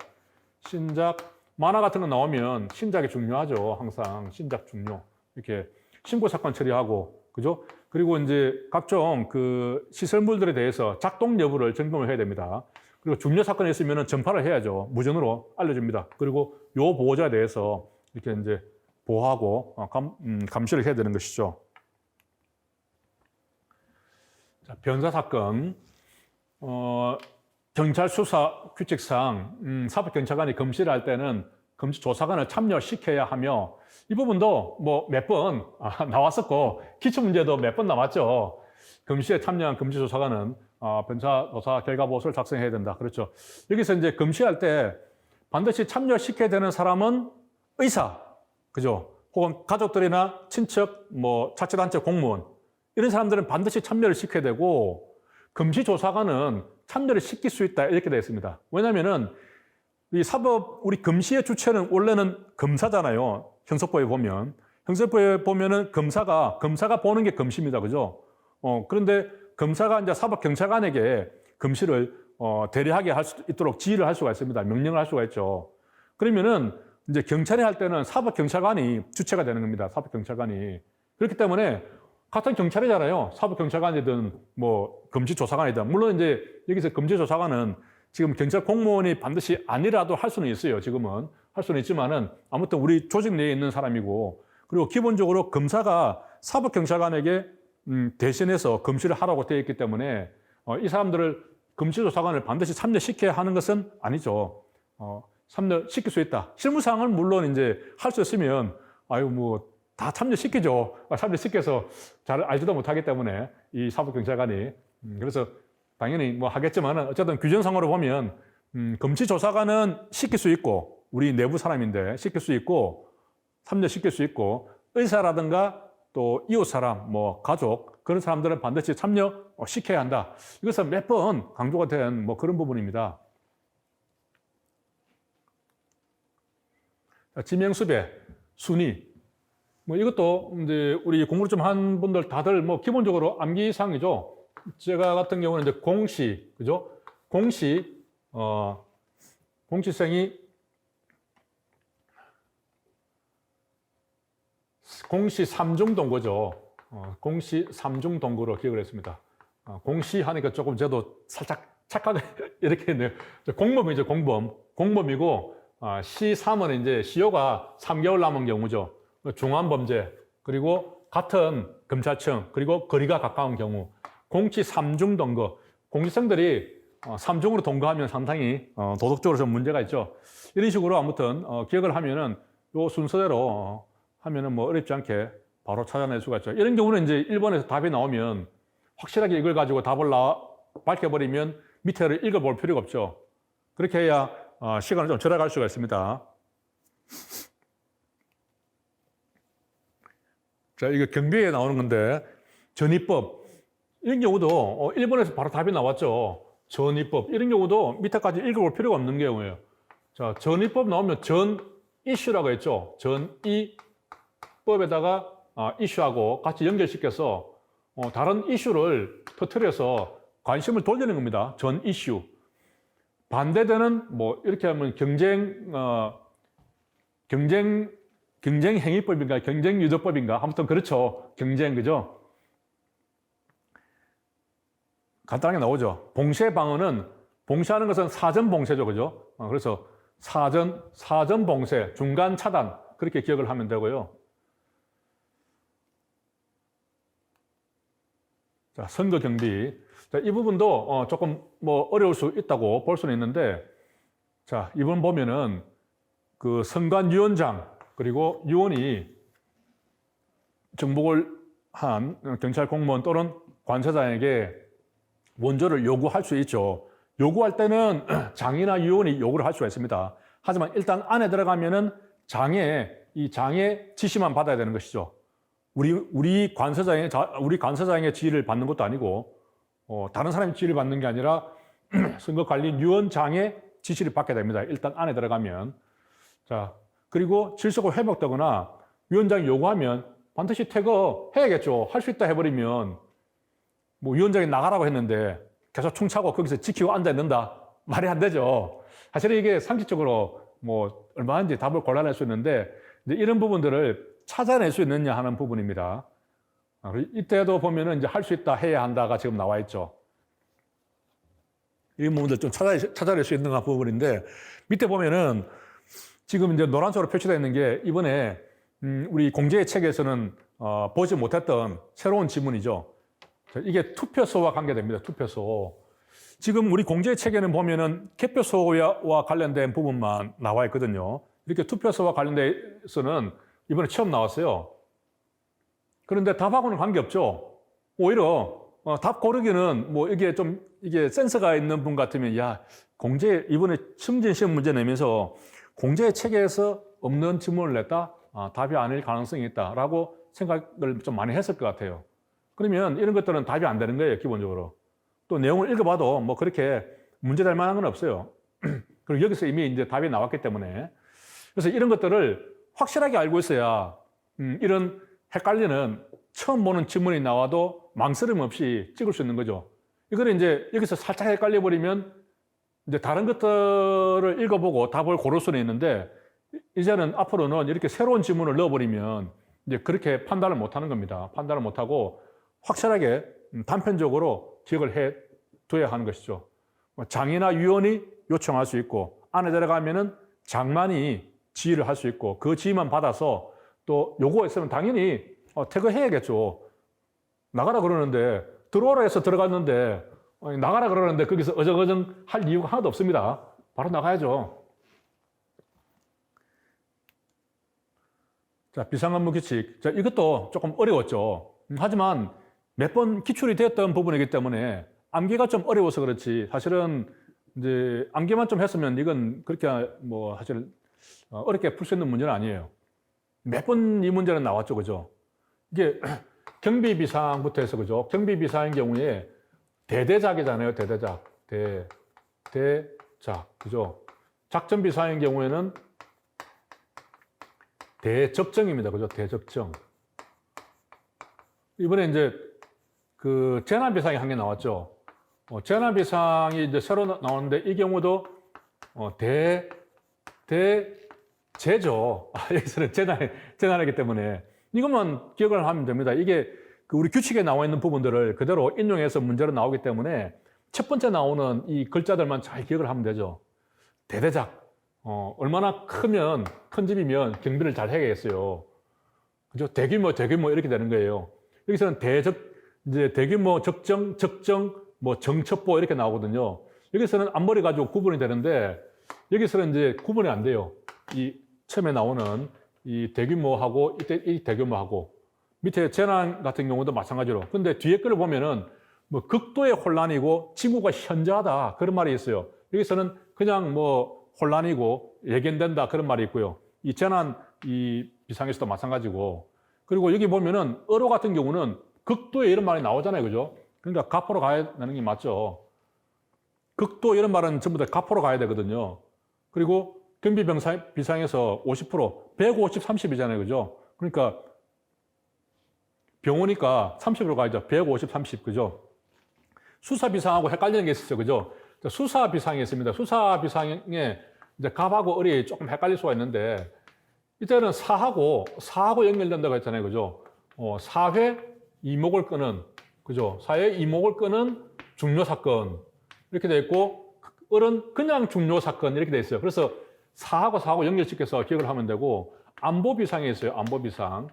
만화 같은 거 나오면 신작이 중요하죠. 항상 신작 중요 이렇게 신고 사건 처리하고, 그죠? 그리고 이제 각종 그 시설물들에 대해서 작동 여부를 점검을 해야 됩니다. 그리고 중요 사건이 있으면은 전파를 해야죠. 무전으로 알려줍니다. 그리고 요 보호자에 대해서 이렇게 이제 보호하고 감시를 해야 되는 것이죠. 자, 변사 사건, 경찰 수사 규칙상 사법경찰관이 검시를 할 때는 검시조사관을 참여시켜야 하며, 이 부분도 뭐 몇 번 나왔었고 기출문제도 몇 번 나왔죠. 검시에 참여한 검시조사관은 변사조사 결과보고서를 작성해야 된다. 그렇죠. 여기서 이제 검시할 때 반드시 참여시켜야 되는 사람은 의사, 그죠? 혹은 가족들이나 친척, 뭐 자치단체 공무원, 이런 사람들은 반드시 참여를 시켜야 되고, 검시조사관은 참여를 시킬 수 있다 이렇게 되어 있습니다. 왜냐하면은 이 우리 검시의 주체는 원래는 검사잖아요. 형사법에 보면은 검사가 보는 게 검시입니다. 그죠? 그런데 검사가 이제 사법경찰관에게 검시를 대리하게 할 수 있도록 지휘를 할 수가 있습니다. 명령을 할 수가 있죠. 그러면은 이제 경찰이 할 때는 사법경찰관이 주체가 되는 겁니다. 사법경찰관이. 그렇기 때문에 같은 경찰이잖아요. 사법경찰관이든 뭐 검시조사관이든. 물론 이제 여기서 검시조사관은 지금 경찰 공무원이 반드시 아니라도 할 수는 있어요. 지금은 할 수는 있지만은 아무튼 우리 조직 내에 있는 사람이고, 그리고 기본적으로 검사가 사법경찰관에게 대신해서 검시를 하라고 되어 있기 때문에 이 사람들을 검시조사관을 반드시 참여시켜야 하는 것은 아니죠. 참여시킬 수 있다. 실무상은 물론 이제 할 수 있으면 뭐 다 참여시키죠. 참여시켜서 잘 알지도 못하기 때문에 이 사법경찰관이. 그래서 당연히 뭐 하겠지만은 어쨌든 규정상으로 보면 검시조사관은 시킬 수 있고, 우리 내부 사람인데 시킬 수 있고, 참여시킬 수 있고, 의사라든가 또 이웃 사람, 뭐 가족, 그런 사람들은 반드시 참여시켜야 한다. 이것은 몇 번 강조가 된 뭐 그런 부분입니다. 지명수배, 순위. 뭐 이것도 이제 우리 공부를 좀 한 분들 다들 뭐 기본적으로 암기사항이죠. 제가 같은 경우는 이제 공시, 그죠? 공시생이 공시 3중 동거죠. 공시 3중 동거로 기억을 했습니다. 공시 하니까 조금 저도 살짝 착하게 이렇게 했네요. 공범이죠, 공범이고, C3은 이제 시효가 3개월 남은 경우죠. 중환범죄, 그리고 같은 검찰청, 그리고 거리가 가까운 경우. 공시 3중 동거. 공시생들이 3중으로 동거하면 상당히 도덕적으로 좀 문제가 있죠. 이런 식으로 아무튼 기억을 하면은 요 순서대로 하면은 뭐 어렵지 않게 바로 찾아낼 수가 있죠. 이런 경우는 이제 1번에서 답이 나오면 확실하게 이걸 가지고 답을 밝혀버리면 밑에를 읽어볼 필요가 없죠. 그렇게 해야 시간을 좀 절약할 수가 있습니다. 자, 이거 경비에 나오는 건데, 전입법. 이런 경우도 1번에서 바로 답이 나왔죠. 전입법. 이런 경우도 밑에까지 읽어볼 필요가 없는 경우예요. 자, 전이법 나오면 전 이슈라고 했죠. 전이법에다가 이슈하고 같이 연결시켜서 다른 이슈를 터뜨려서 관심을 돌리는 겁니다. 전 이슈. 반대되는 뭐 이렇게 하면 경쟁 행위법인가 경쟁 유도법인가 아무튼 그렇죠. 경쟁 그죠? 간단하게 나오죠. 봉쇄 방어는 봉쇄하는 것은 사전 봉쇄죠. 그죠? 그래서 사전 봉쇄, 중간 차단 그렇게 기억을 하면 되고요. 자, 선거 경비. 자, 이 부분도 조금 뭐 어려울 수 있다고 볼 수는 있는데, 자, 이번 보면은 그 선관위원장 그리고 유원이 정복을 한 경찰 공무원 또는 관세자에게 원조를 요구할 수 있죠. 요구할 때는 장이나 유원이 요구를 할 수가 있습니다. 하지만 일단 안에 들어가면은 이 장의 지시만 받아야 되는 것이죠. 우리 관세자의 지휘를 받는 것도 아니고 다른 사람의 지휘를 받는 게 아니라 선거관리위원장의 지시를 받게 됩니다. 일단 안에 들어가면. 자, 그리고 질서가 회복되거나 위원장이 요구하면 반드시 퇴거해야겠죠. 할 수 있다 해버리면 뭐 위원장이 나가라고 했는데 계속 충차고 거기서 지키고 앉아 있는다. 말이 안 되죠. 사실 이게 상식적으로 뭐 얼마든지 답을 골라낼 수 있는데 이제 이런 부분들을 찾아낼 수 있느냐 하는 부분입니다. 이때도 보면은 이제 할 수 있다, 해야 한다가 지금 나와 있죠. 이 부분들 좀 찾아낼 수 있는 부분인데 밑에 보면은 지금 이제 노란색으로 표시되어 있는 게 이번에 우리 공제의 책에서는 보지 못했던 새로운 지문이죠. 이게 투표소와 관계됩니다. 투표소. 지금 우리 공제의 책에는 보면은 개표소와 관련된 부분만 나와 있거든요. 이렇게 투표소와 관련돼서는 이번에 처음 나왔어요. 그런데 답하고는 관계없죠. 오히려 답 고르기는 뭐 이게 센스가 있는 분 같으면 공제 이번에 승진 시험 문제 내면서 공제의 체계에서 없는 지문을 냈다? 답이 아닐 가능성이 있다라고 생각을 좀 많이 했을 것 같아요. 그러면 이런 것들은 답이 안 되는 거예요, 기본적으로. 또 내용을 읽어봐도 뭐 그렇게 문제될 만한 건 없어요. 그리고 여기서 이미 이제 답이 나왔기 때문에. 그래서 이런 것들을 확실하게 알고 있어야 이런 헷갈리는 처음 보는 지문이 나와도 망설임 없이 찍을 수 있는 거죠. 이거를 이제 여기서 살짝 헷갈려버리면 이제 다른 것들을 읽어보고 답을 고를 수는 있는데 이제는 앞으로는 이렇게 새로운 지문을 넣어버리면 이제 그렇게 판단을 못 하는 겁니다. 판단을 못 하고 확실하게 단편적으로 기억을 해 둬야 하는 것이죠. 장이나 위원이 요청할 수 있고 안에 들어가면은 장만이 지휘를 할 수 있고 그 지휘만 받아서 또 요구가 있으면 당연히 퇴거해야겠죠. 나가라 그러는데 들어오라 해서 들어갔는데 나가라 그러는데 거기서 어정어정 할 이유가 하나도 없습니다. 바로 나가야죠. 자, 비상근무 규칙. 자, 이것도 조금 어려웠죠. 하지만 몇 번 기출이 되었던 부분이기 때문에 암기가 좀 어려워서 그렇지 사실은 이제 암기만 좀 했으면 이건 그렇게 뭐 사실 어렵게 풀 수 있는 문제는 아니에요. 몇 번 이 문제는 나왔죠. 그죠? 이게 경비비상부터 해서 그죠? 경비비상인 경우에 대대작이잖아요. 대대작. 대작. 그죠? 작전비상인 경우에는 대적정입니다. 그죠? 대적정. 이번에 이제 그 재난비상이 한 개 나왔죠. 재난비상이 이제 새로 나오는데 이 경우도 대제죠. 여기서는 재난이기 때문에 이것만 기억을 하면 됩니다. 이게 그 우리 규칙에 나와 있는 부분들을 그대로 인용해서 문제로 나오기 때문에 첫 번째 나오는 이 글자들만 잘 기억을 하면 되죠. 대대작. 얼마나 큰 집이면 경비를 잘 해야겠어요. 그죠? 대규모 이렇게 되는 거예요. 여기서는 이제 대규모 적정, 뭐 정첩보 이렇게 나오거든요. 여기서는 앞머리 가지고 구분이 되는데 여기서는 이제 구분이 안 돼요. 이 처음에 나오는 이 대규모하고 이 대규모하고 밑에 재난 같은 경우도 마찬가지로. 근데 뒤에 거를 보면은 뭐 극도의 혼란이고 징후가 현저하다 그런 말이 있어요. 여기서는 그냥 뭐 혼란이고 예견된다 그런 말이 있고요. 이 재난 이 비상에서도 마찬가지고. 그리고 여기 보면은 어로 같은 경우는 극도의 이런 말이 나오잖아요. 그죠? 그러니까 가포로 가야 되는 게 맞죠. 극도 이런 말은 전부 다 가포로 가야 되거든요. 그리고 경비 비상에서 50%, 150, 30이잖아요. 그죠? 그러니까 병원이니까 30으로 가야죠. 150, 30. 그죠? 수사 비상하고 헷갈리는 게 있었어요. 그죠? 수사 비상이 있습니다. 수사 비상에 이제 갑하고 을이 조금 헷갈릴 수가 있는데, 이때는 사하고 연결된다고 했잖아요. 그죠? 사회 이목을 끄는, 그죠? 사회 이목을 끄는 중요 사건. 이렇게 돼 있고, 을은 그냥 중요 사건. 이렇게 돼 있어요. 그래서 사하고 연결시켜서 기억을 하면 되고, 안보 비상이 있어요. 안보 비상.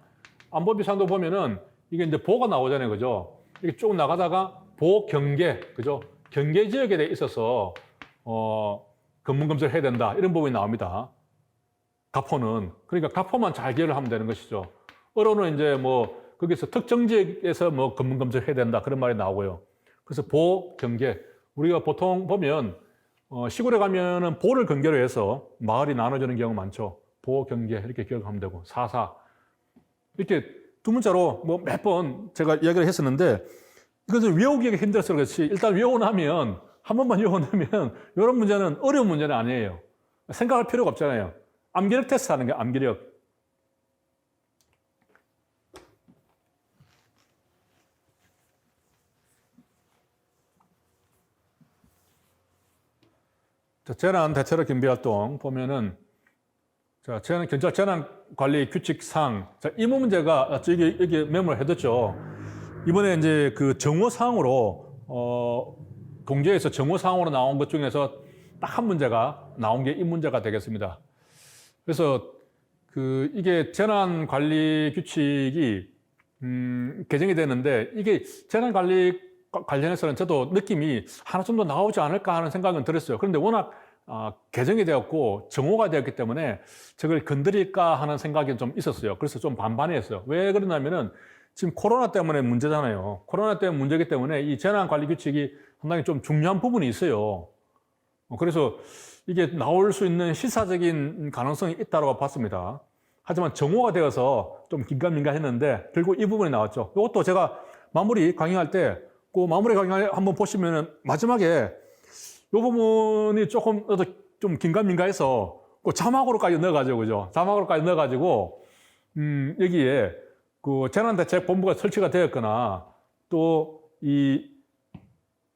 안보 비상도 보면은 이게 이제 보가 나오잖아요. 그죠? 이렇게 쭉 나가다가 보 경계, 그죠? 경계 지역에 대해 있어서, 검문 검사를 해야 된다. 이런 부분이 나옵니다. 가포는. 그러니까 가포만 잘 기억을 하면 되는 것이죠. 을어는 이제 뭐, 거기서 특정 지역에서 뭐 검문 검사를 해야 된다. 그런 말이 나오고요. 그래서 보, 경계. 우리가 보통 보면, 시골에 가면은 보를 경계로 해서 마을이 나눠지는 경우가 많죠. 보, 경계. 이렇게 기억하면 되고, 사사. 이렇게 두 문자로 뭐 몇 번 제가 이야기를 했었는데, 이것을 외우기가 힘들어서 그렇지, 일단 외워나면, 한 번만 외워나면, 이런 문제는 어려운 문제는 아니에요. 생각할 필요가 없잖아요. 암기력 테스트 하는 게 암기력. 자, 재난 대처력 경비 활동 보면은, 자, 경찰 재난관리 규칙상, 자, 이 문제가 여기 메모를 해뒀죠. 이번에 이제 그 정호사항으로, 공제에서 정호사항으로 나온 것 중에서 딱 한 문제가 나온 게 이 문제가 되겠습니다. 그래서 이게 재난관리 규칙이, 개정이 되는데, 이게 재난관리 관련해서는 저도 느낌이 하나 좀 더 나오지 않을까 하는 생각은 들었어요. 그런데 워낙 개정이 되었고 정호가 되었기 때문에 저걸 건드릴까 하는 생각이 좀 있었어요. 그래서 좀 반반했어요. 왜 그러냐면은 지금 코로나 때문에 문제잖아요. 코로나 때문에 문제이기 때문에 이 재난관리규칙이 상당히 좀 중요한 부분이 있어요. 그래서 이게 나올 수 있는 실사적인 가능성이 있다고 봤습니다. 하지만 정호가 되어서 좀 긴가민가했는데 결국 이 부분이 나왔죠. 이것도 제가 마무리 강의할 때 그 마무리 강의 한번 보시면은 마지막에 이 부분이 조금 좀 긴가민가해서 그 자막으로까지 넣어가지고, 그죠? 자막으로까지 넣어가지고, 여기에 그 재난대책본부가 설치가 되었거나 또 이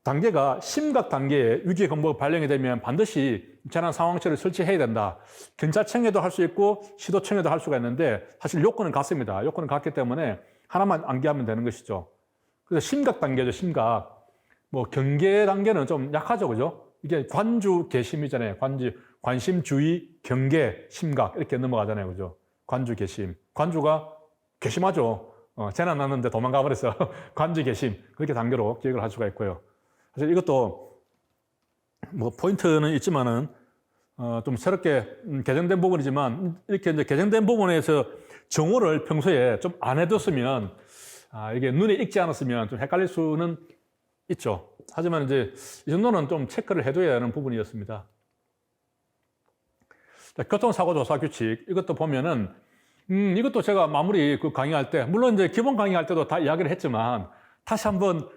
단계가 심각 단계에 위기 경보가 발령이 되면 반드시 재난 상황실을 설치해야 된다. 경찰청에도 할 수 있고 시도청에도 할 수가 있는데 사실 요건은 같습니다. 요건은 같기 때문에 하나만 암기하면 되는 것이죠. 그래서 심각 단계죠, 심각. 뭐 경계 단계는 좀 약하죠, 그죠? 이게 관주 개심이잖아요. 관심, 주의, 경계, 심각 이렇게 넘어가잖아요, 그죠? 관주 개심. 관주가 괘씸하죠. 재난 났는데 도망가 버려서 관주 개심 그렇게 단계로 기억을 할 수가 있고요. 사실 이것도 뭐 포인트는 있지만은 좀 새롭게 개정된 부분이지만 이렇게 이제 개정된 부분에서 정호를 평소에 좀 안 해뒀으면 이게 눈에 익지 않았으면 좀 헷갈릴 수는 있죠. 하지만 이제 이 정도는 좀 체크를 해둬야 하는 부분이었습니다. 자, 교통사고 조사 규칙 이것도 보면은 이것도 제가 마무리 강의할 때 물론 이제 기본 강의할 때도 다 이야기를 했지만 다시 한번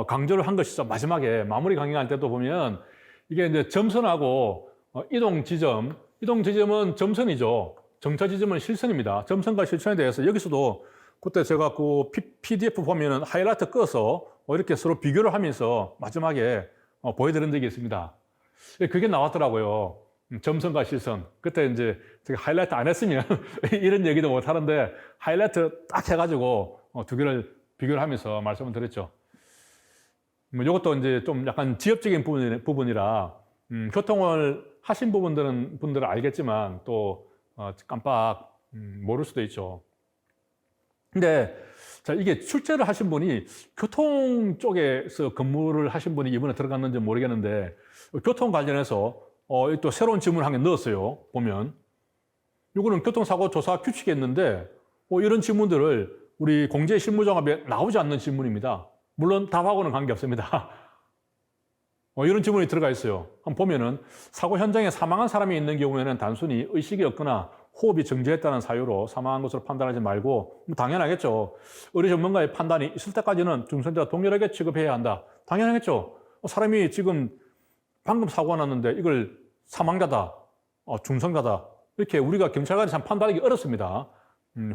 강조를 한 것이죠. 마지막에 마무리 강의할 때도 보면 이게 이제 점선하고 이동 지점은 점선이죠. 정차 지점은 실선입니다. 점선과 실선에 대해서 여기서도 그때 제가 그 PDF 보면은 하이라이트 꺼서 이렇게 서로 비교를 하면서 마지막에 보여드린 적이 있습니다. 그게 나왔더라고요. 점선과 실선. 그때 이제 제가 하이라이트 안 했으면 이런 얘기도 못 하는데 하이라이트 딱 해가지고 두 개를 비교를 하면서 말씀을 드렸죠. 뭐 이것도 이제 좀 약간 지엽적인 부분이라 교통을 하신 분들은 알겠지만 또 깜빡 모를 수도 있죠. 근데 자, 이게 출제를 하신 분이 교통 쪽에서 근무를 하신 분이 이번에 들어갔는지 모르겠는데 교통 관련해서 또 새로운 질문을 한 개 넣었어요. 보면 이거는 교통사고 조사 규칙에 있는데 이런 질문들을 우리 공제 실무정합에 나오지 않는 질문입니다. 물론 답하고는 관계없습니다. 이런 질문이 들어가 있어요. 한번 보면은 사고 현장에 사망한 사람이 있는 경우에는 단순히 의식이 없거나 호흡이 정지했다는 사유로 사망한 것으로 판단하지 말고 당연하겠죠. 의료 전문가의 판단이 있을 때까지는 중선자가 동일하게 취급해야 한다. 당연하겠죠. 사람이 지금 방금 사고가 났는데 이걸 사망자다. 중성자다. 이렇게 우리가 경찰관이 참 판단하기 어렵습니다.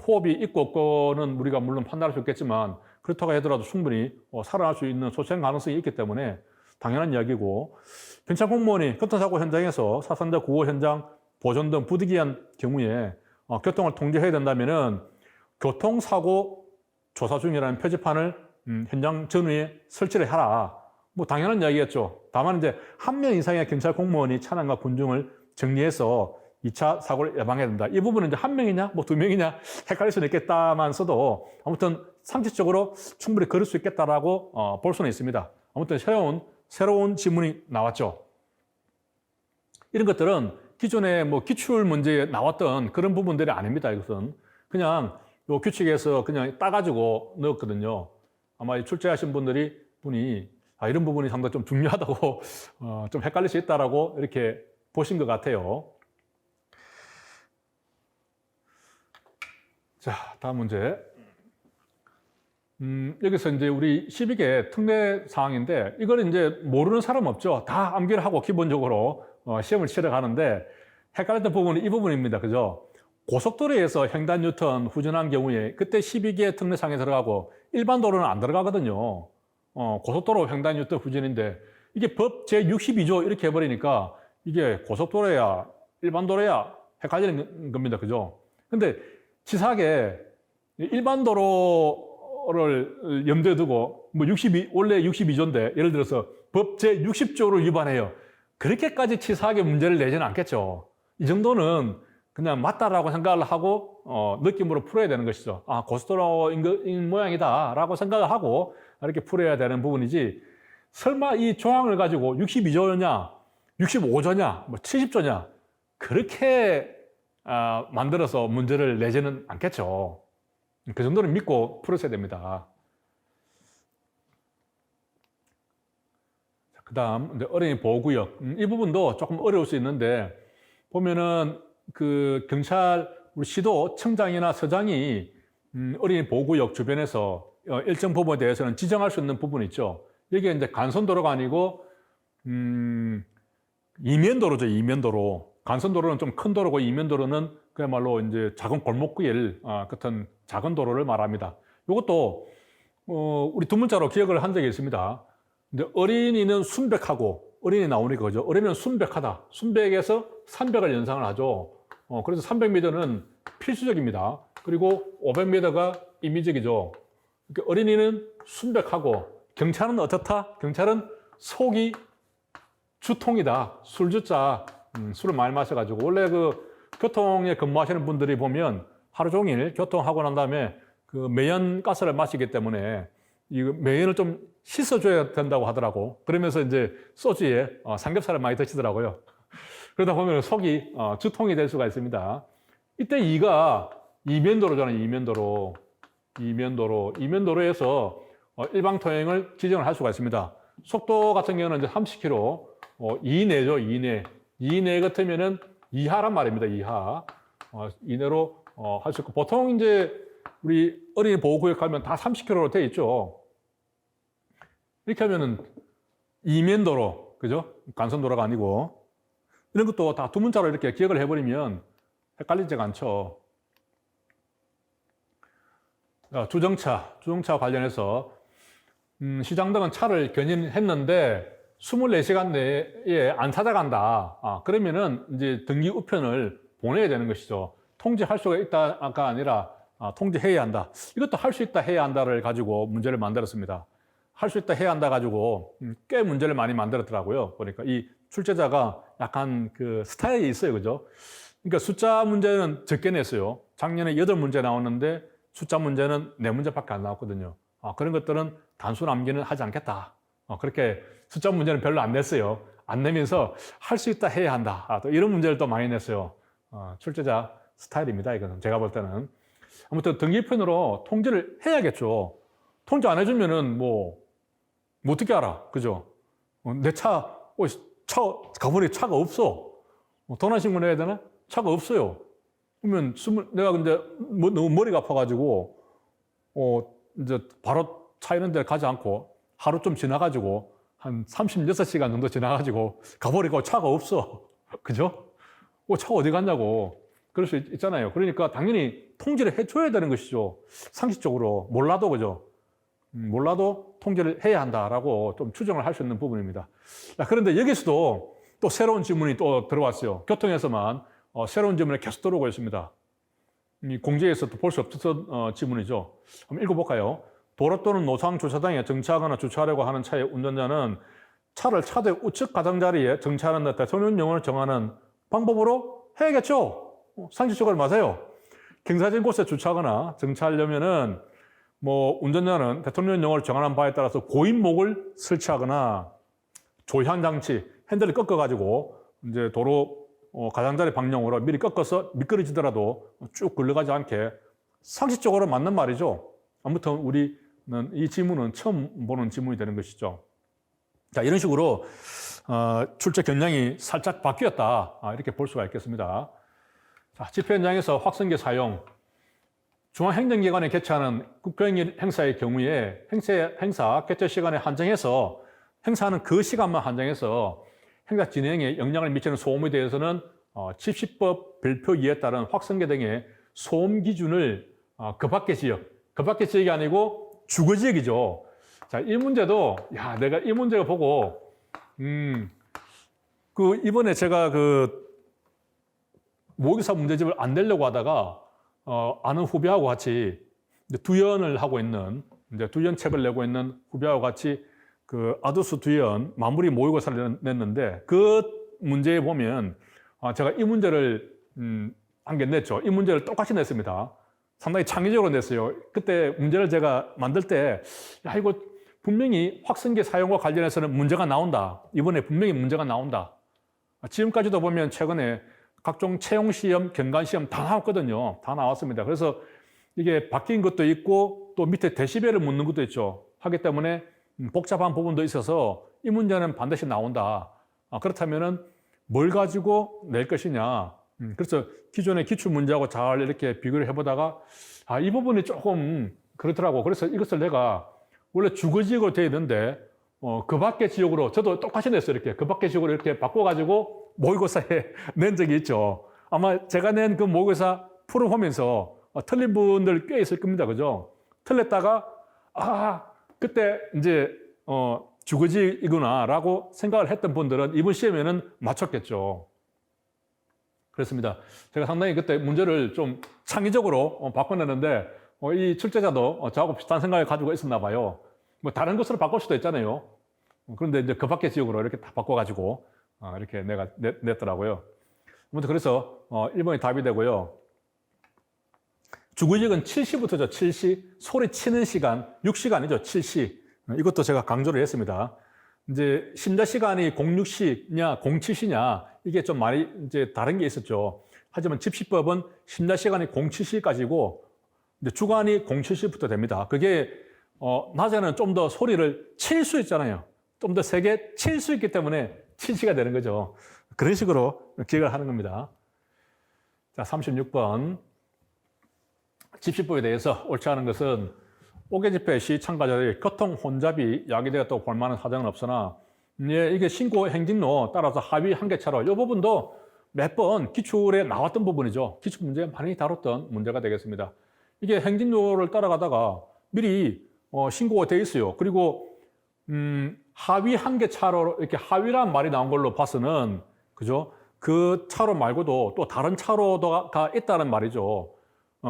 호흡이 있고 없고는 우리가 물론 판단할 수 있겠지만 그렇다고 하더라도 충분히 살아날 수 있는 소생 가능성이 있기 때문에 당연한 이야기고, 경찰 공무원이 교통사고 현장에서 사상자 구호 현장 보존 등 부득이한 경우에 교통을 통제해야 된다면은 교통사고 조사 중이라는 표지판을 현장 전후에 설치를 해라. 뭐 당연한 이야기겠죠. 다만 이제 한 명 이상의 경찰 공무원이 차량과 군중을 정리해서 2차 사고를 예방해야 된다. 이 부분은 이제 한 명이냐, 뭐 두 명이냐 헷갈릴 수는 있겠다만서도 아무튼 상식적으로 충분히 그럴 수 있겠다라고 볼 수는 있습니다. 아무튼 새로운 지문이 나왔죠. 이런 것들은 기존에 뭐 기출 문제에 나왔던 그런 부분들이 아닙니다. 이것은 그냥 요 규칙에서 그냥 따가지고 넣었거든요. 아마 이 출제하신 분이 이런 부분이 상당히 좀 중요하다고 좀 헷갈릴 수 있다라고 이렇게 보신 것 같아요. 자, 다음 문제. 여기서 이제 우리 12개 특례 사항인데, 이걸 이제 모르는 사람 없죠. 다 암기를 하고 기본적으로 시험을 치러 가는데, 헷갈렸던 부분이 이 부분입니다. 그죠? 고속도로에서 횡단 유턴 후진한 경우에 그때 12개 특례사항에 들어가고 일반 도로는 안 들어가거든요. 고속도로 횡단 유턴 후진인데 이게 법 제62조 이렇게 해버리니까 이게 고속도로야 일반 도로야 헷갈리는 겁니다. 그죠? 근데 치사하게 일반 도로를 염두에 두고 뭐 원래 62조인데 예를 들어서 법 제60조를 위반해요. 그렇게까지 치사하게 문제를 내지는 않겠죠. 이 정도는 그냥 맞다라고 생각을 하고 느낌으로 풀어야 되는 것이죠. 아, 고속도로인 모양이다 라고 생각을 하고 이렇게 풀어야 되는 부분이지, 설마 이 조항을 가지고 62조냐 65조냐 뭐 70조냐 그렇게 만들어서 문제를 내지는 않겠죠. 그 정도는 믿고 풀으셔야 됩니다. 그 다음 어린이 보호구역, 이 부분도 조금 어려울 수 있는데 보면은 그 경찰 우리 시도 청장이나 서장이 어린이 보호구역 주변에서 일정 부분에 대해서는 지정할 수 있는 부분이 있죠. 여기에 이제 간선도로가 아니고 이면도로죠. 이면도로. 간선도로는 좀 큰 도로고 이면도로는 그야말로 이제 작은 골목길 같은 작은 도로를 말합니다. 이것도 우리 두 문자로 기억을 한 적이 있습니다. 근데 어린이는 순백하고, 어린이 나오니까 그죠. 어린이는 순백하다. 순백에서 300을 연상을 하죠. 그래서 300m는 필수적입니다. 그리고 500m가 임의적이죠. 그러니까 어린이는 순백하고, 경찰은 어떻다? 경찰은 속이 주통이다. 술주자, 술을 많이 마셔가지고. 원래 그 교통에 근무하시는 분들이 보면 하루 종일 교통하고 난 다음에 그 매연가스를 마시기 때문에 이 매연을 좀 씻어줘야 된다고 하더라고. 그러면서 이제 소주에 삼겹살을 많이 드시더라고요. 그러다 보면 속이 주통이 될 수가 있습니다. 이때 이가 이면도로잖아요. 이면도로에서 일방 통행을 지정을 할 수가 있습니다. 속도 같은 경우는 이제 30km 이내죠. 이내 같으면은 이하란 말입니다. 이내로 할 수 있고, 보통 이제 우리 어린이 보호구역 가면 다 30km로 돼 있죠. 이렇게 하면은 이면도로, 그죠? 간선도로가 아니고. 이런 것도 다 두 문자로 이렇게 기억을 해버리면 헷갈리지가 않죠. 주정차 관련해서 시장 등은 차를 견인했는데 24시간 내에 안 찾아간다. 그러면은 이제 등기 우편을 보내야 되는 것이죠. 통지할 수가 있다가 아니라 통지해야 한다. 이것도 할 수 있다 해야 한다를 가지고 문제를 만들었습니다. 할 수 있다 해야 한다 가지고 꽤 문제를 많이 만들었더라고요. 보니까 이 출제자가 약간 그 스타일이 있어요. 그죠? 그러니까 숫자 문제는 적게 냈어요. 작년에 8문제 나왔는데 숫자 문제는 4문제밖에 안 나왔거든요. 그런 것들은 단순 암기는 하지 않겠다. 그렇게 숫자 문제는 별로 안 냈어요. 안 내면서 할 수 있다 해야 한다. 또 이런 문제를 또 많이 냈어요. 출제자 스타일입니다. 이거는 제가 볼 때는. 아무튼 등기편으로 통지를 해야겠죠. 통지 안 해주면은 뭐 어떻게 알아? 그죠? 내 가보니 차가 없어. 도난신고 해야 되나? 차가 없어요. 그러면 내가 근데 너무 머리가 아파가지고 이제 바로 차 있는 데 가지 않고 하루 좀 지나가지고 한 36시간 정도 지나가지고 가버리고 차가 없어. 그죠? 차 어디 갔냐고 그럴 수 있잖아요. 그러니까 당연히 통지를 해줘야 되는 것이죠. 상식적으로 몰라도 그죠. 몰라도 통지를 해야 한다라고 좀 추정을 할 수 있는 부분입니다. 그런데 여기서도 또 새로운 질문이 또 들어왔어요. 교통에서만 새로운 질문이 계속 들어오고 있습니다. 이 공지에서도 볼 수 없었던 질문이죠. 한번 읽어볼까요? 도로 또는 노상 주차장에 정차하거나 주차하려고 하는 차의 운전자는 차를 차도의 우측 가장자리에 정차하는 데 대통령령을 정하는 방법으로 해야겠죠? 상식적으로 맞아요. 경사진 곳에 주차하거나 정차하려면은 운전자는 대통령령을 정하는 바에 따라서 고인목을 설치하거나 조향장치, 핸들을 꺾어가지고 이제 도로 가장자리 방향으로 미리 꺾어서 미끄러지더라도 쭉 굴러가지 않게 상식적으로 맞는 말이죠. 아무튼 우리는 이 질문은 처음 보는 질문이 되는 것이죠. 자, 이런 식으로 출제 경향이 살짝 바뀌었다 이렇게 볼 수가 있겠습니다. 자, 집회 현장에서 확성기 사용, 중앙행정기관에 개최하는 국경일 행사의 경우에 행사 개최 시간에 한정해서 행사하는 그 시간만 한정해서 행사 진행에 영향을 미치는 소음에 대해서는 집시법 별표에 따른 확성기 등의 소음 기준을 그 밖의 지역이 아니고 주거지역이죠. 자, 이 문제도 내가 이 문제를 보고 이번에 제가 모의고사 문제집을 안 내려고 하다가 아는 후배하고 같이 두연을 하고 있는 두연 책을 내고 있는 후배하고 같이 아두스 두연 마무리 모의고사를 냈는데 그 문제에 보면 제가 이 문제를 한 개 냈죠. 이 문제를 똑같이 냈습니다. 상당히 창의적으로 냈어요. 그때 문제를 제가 만들 때 이거 분명히 확성기 사용과 관련해서는 문제가 나온다. 이번에 분명히 문제가 나온다. 지금까지도 보면 최근에 각종 채용시험, 경관시험 다 나왔거든요. 다 나왔습니다. 그래서 이게 바뀐 것도 있고 또 밑에 데시벨을 묻는 것도 있죠. 하기 때문에 복잡한 부분도 있어서 이 문제는 반드시 나온다. 그렇다면은 뭘 가지고 낼 것이냐. 그래서 기존의 기출문제하고 잘 이렇게 비교를 해보다가 이 부분이 조금 그렇더라고. 그래서 이것을 내가 원래 주거지역으로 되어 있는데 그 밖의 지역으로 저도 똑같이 냈어요. 이렇게 그 밖의 지역으로 이렇게 바꿔가지고 모의고사에 낸 적이 있죠. 아마 제가 낸 그 모의고사 풀어보면서 틀린 분들 꽤 있을 겁니다. 그죠? 틀렸다가 그때 이제 주거지이구나라고 생각을 했던 분들은 이번 시험에는 맞췄겠죠. 그렇습니다. 제가 상당히 그때 문제를 좀 창의적으로 바꿔냈는데 이 출제자도 저하고 비슷한 생각을 가지고 있었나 봐요. 다른 것으로 바꿀 수도 있잖아요. 그런데 이제 그 밖의 지역으로 이렇게 다 바꿔가지고 이렇게 내가 냈더라고요. 아무튼 그래서 1번이 답이 되고요. 주거지역은 7시부터죠. 7시. 소리 치는 시간, 6시간이죠. 7시. 이것도 제가 강조를 했습니다. 이제 심자 시간이 06시냐, 07시냐, 이게 좀 많이 이제 다른 게 있었죠. 하지만 집시법은 심자 시간이 07시까지고, 이제 주간이 07시부터 됩니다. 그게, 낮에는 좀 더 소리를 칠 수 있잖아요. 좀 더 세게 칠 수 있기 때문에 7시가 되는 거죠. 그런 식으로 기억을 하는 겁니다. 자, 36번. 집시법에 대해서 옳지 않은 것은 5개 집회 시 참가자들이 교통 혼잡이 야기되었다고 볼 만한 사정은 없으나 이게 신고 행진로 따라서 하위 한계차로 이 부분도 몇 번 기출에 나왔던 부분이죠. 기출 문제에 많이 다뤘던 문제가 되겠습니다. 이게 행진로를 따라가다가 미리 신고가 돼 있어요. 그리고 하위 한계차로 이렇게 하위란 말이 나온 걸로 봐서는 그죠? 그 차로 말고도 또 다른 차로가 있다는 말이죠.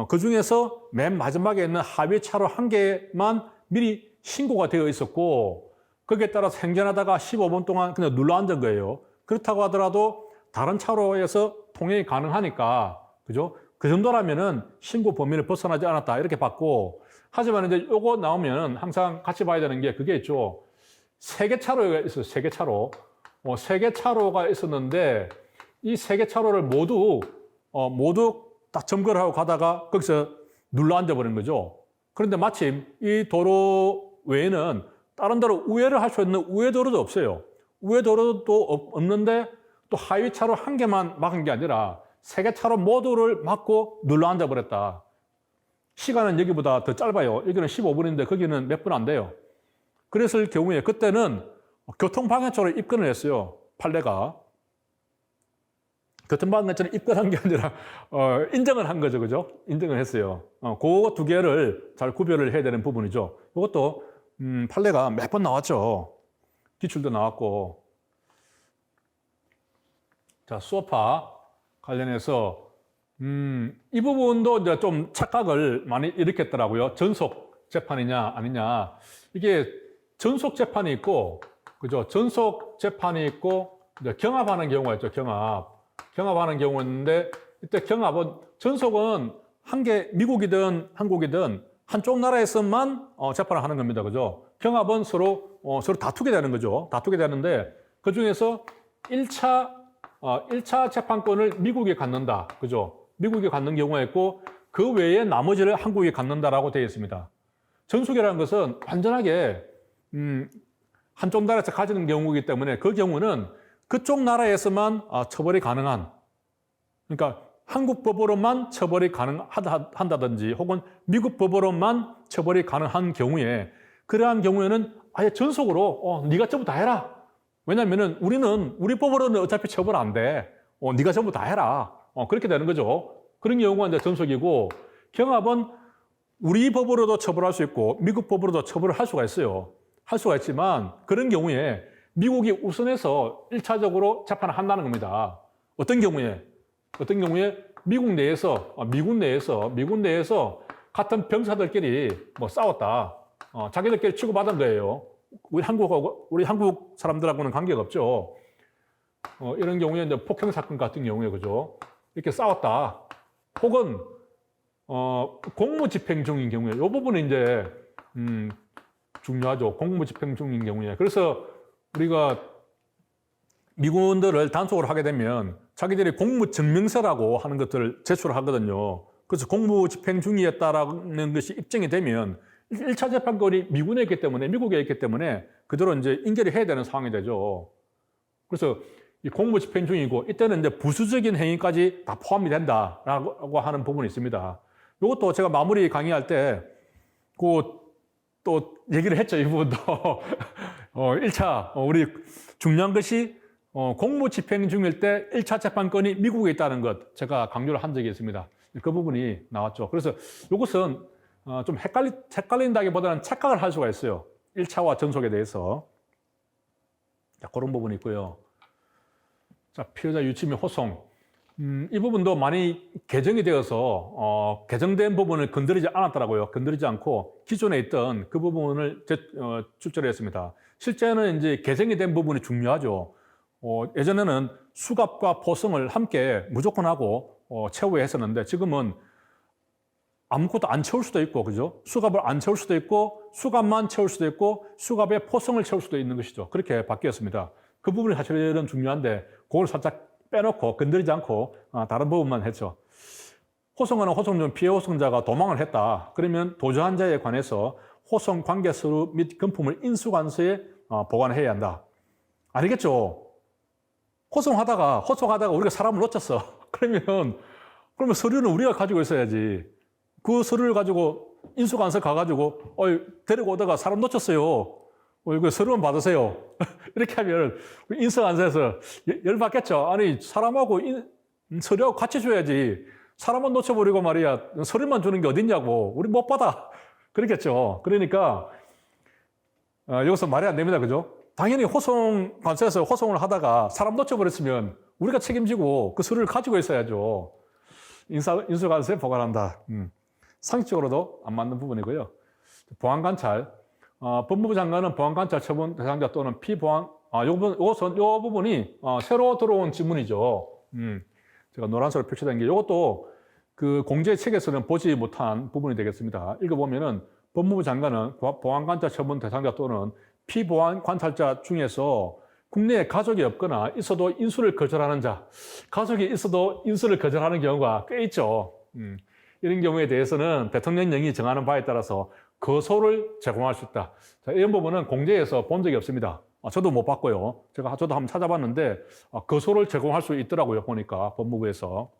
그 중에서 맨 마지막에 있는 하위 차로 한 개만 미리 신고가 되어 있었고 거기에 따라서 행진하다가 15분 동안 그냥 눌러 앉은 거예요. 그렇다고 하더라도 다른 차로에서 통행이 가능하니까 그죠? 그 정도라면은 신고 범위를 벗어나지 않았다 이렇게 봤고 하지만 이제 요거 나오면 항상 같이 봐야 되는 게 그게 있죠. 세 개 차로가 있어요. 세 개 차로. 세 개 차로가 있었는데 이 세 개 차로를 모두 딱 점거를 하고 가다가 거기서 눌러 앉아버린 거죠. 그런데 마침 이 도로 외에는 다른 데로 우회를 할 수 있는 우회도로도 없어요. 우회도로도 없는데 또 하위차로 한 개만 막은 게 아니라 세 개 차로 모두를 막고 눌러 앉아버렸다. 시간은 여기보다 더 짧아요. 여기는 15분인데 거기는 몇 분 안 돼요. 그랬을 경우에 그때는 교통방해차로 입건을 했어요. 판례가. 교통방해 것처럼 입건한 게 아니라 인정을 한 거죠, 그죠? 인정을 했어요. 그거 두 개를 잘 구별을 해야 되는 부분이죠. 이것도 판례가 몇 번 나왔죠. 기출도 나왔고. 자, 수어파 관련해서 이 부분도 이제 좀 착각을 많이 일으켰더라고요. 전속 재판이냐 아니냐. 이게 전속 재판이 있고, 그죠? 전속 재판이 있고 이제 경합하는 경우가 있죠. 경합하는 경우였는데 이때 경합은 전속은 미국이든 한국이든 한쪽 나라에서만 재판을 하는 겁니다. 그죠? 경합은 서로 다투게 되는 거죠. 다투게 되는데 그 중에서 1차 재판권을 미국이 갖는다. 그죠? 미국이 갖는 경우가 있고 그 외에 나머지를 한국이 갖는다라고 되어 있습니다. 전속이라는 것은 완전하게 한쪽 나라에서 가지는 경우이기 때문에 그 경우는 그쪽 나라에서만 처벌이 가능한, 그러니까 한국 법으로만 처벌이 가능하다든지 혹은 미국 법으로만 처벌이 가능한 경우에, 그러한 경우에는 아예 전속으로 네가 전부 다 해라. 왜냐면은 우리는 우리 법으로는 어차피 처벌 안 돼. 네가 전부 다 해라. 그렇게 되는 거죠. 그런 경우가 이제 전속이고, 경합은 우리 법으로도 처벌할 수 있고 미국 법으로도 처벌을 할 수가 있어요. 할 수가 있지만 그런 경우에 미국이 우선해서 1차적으로 재판을 한다는 겁니다. 어떤 경우에 미군 내에서 같은 병사들끼리 싸웠다. 자기들끼리 치고받은 거예요. 우리 한국 사람들하고는 관계가 없죠. 이런 경우에 이제 폭행 사건 같은 경우에, 그죠? 이렇게 싸웠다. 혹은 공무 집행 중인 경우에, 이 부분이 이제 중요하죠. 공무 집행 중인 경우에. 그래서 우리가 미군들을 단속을 하게 되면 자기들이 공무 증명서라고 하는 것들을 제출을 하거든요. 그래서 공무 집행 중이었다라는 것이 입증이 되면 1차 재판권이 미국에 있기 때문에 그대로 이제 인계를 해야 되는 상황이 되죠. 그래서 이 공무 집행 중이고 이때는 이제 부수적인 행위까지 다 포함이 된다라고 하는 부분이 있습니다. 이것도 제가 마무리 강의할 때 또 얘기를 했죠. 이 부분도 1차 우리 중요한 것이 공무 집행 중일 때 1차 재판권이 미국에 있다는 것 제가 강조를 한 적이 있습니다. 그 부분이 나왔죠. 그래서 이것은 좀 헷갈린다기보다는 착각을 할 수가 있어요. 1차와 전속에 대해서. 자, 그런 부분이 있고요. 자, 피해자 유치 및 호송. 이 부분도 많이 개정이 되어서 개정된 부분을 건드리지 않았더라고요. 건드리지 않고 기존에 있던 그 부분을 출제를 했습니다. 실제는 이제 개정이 된 부분이 중요하죠. 예전에는 수갑과 포성을 함께 무조건 하고 채우게 했었는데 지금은 아무것도 안 채울 수도 있고, 그죠? 수갑을 안 채울 수도 있고, 수갑만 채울 수도 있고, 수갑에 포성을 채울 수도 있는 것이죠. 그렇게 바뀌었습니다. 그 부분이 사실은 중요한데, 그걸 살짝 빼놓고, 건드리지 않고, 다른 부분만 했죠. 호송하는 호송 중 피해 호송자가 도망을 했다. 그러면 도주한 자에 관해서 호송 관계 서류 및 금품을 인수관서에 보관해야 한다. 아니겠죠? 호송하다가 우리가 사람을 놓쳤어. 그러면 서류는 우리가 가지고 있어야지. 그 서류를 가지고 인수관서 가가지고 데리고 오다가 사람 놓쳤어요. 이거 서류만 받으세요. 이렇게 하면 인수관서에서 열받겠죠. 아니 사람하고 서류하고 같이 줘야지. 사람만 놓쳐버리고 말이야. 서류만 주는 게 어딨냐고. 우리 못 받아. 그렇겠죠. 그러니까 여기서 말이 안 됩니다. 그죠? 당연히 호송관서에서 호송을 하다가 사람 놓쳐버렸으면 우리가 책임지고 그 서류를 가지고 있어야죠. 인수관서에 보관한다. 상식적으로도 안 맞는 부분이고요. 보안관찰. 법무부 장관은 보안관찰 처분 대상자 또는 피보안, 요 부분이 새로 들어온 지문이죠. 제가 노란색으로 표시된 게 이것도 그 공제책에서는 보지 못한 부분이 되겠습니다. 읽어보면은 법무부 장관은 보안관찰 처분 대상자 또는 피보안관찰자 중에서 국내에 가족이 없거나 있어도 인수를 거절하는 자, 가족이 있어도 인수를 거절하는 경우가 꽤 있죠. 이런 경우에 대해서는 대통령령이 정하는 바에 따라서 거소를 제공할 수 있다. 자, 이런 부분은 공제에서 본 적이 없습니다. 저도 못 봤고요. 저도 한번 찾아봤는데 거소를 제공할 수 있더라고요. 보니까 법무부에서.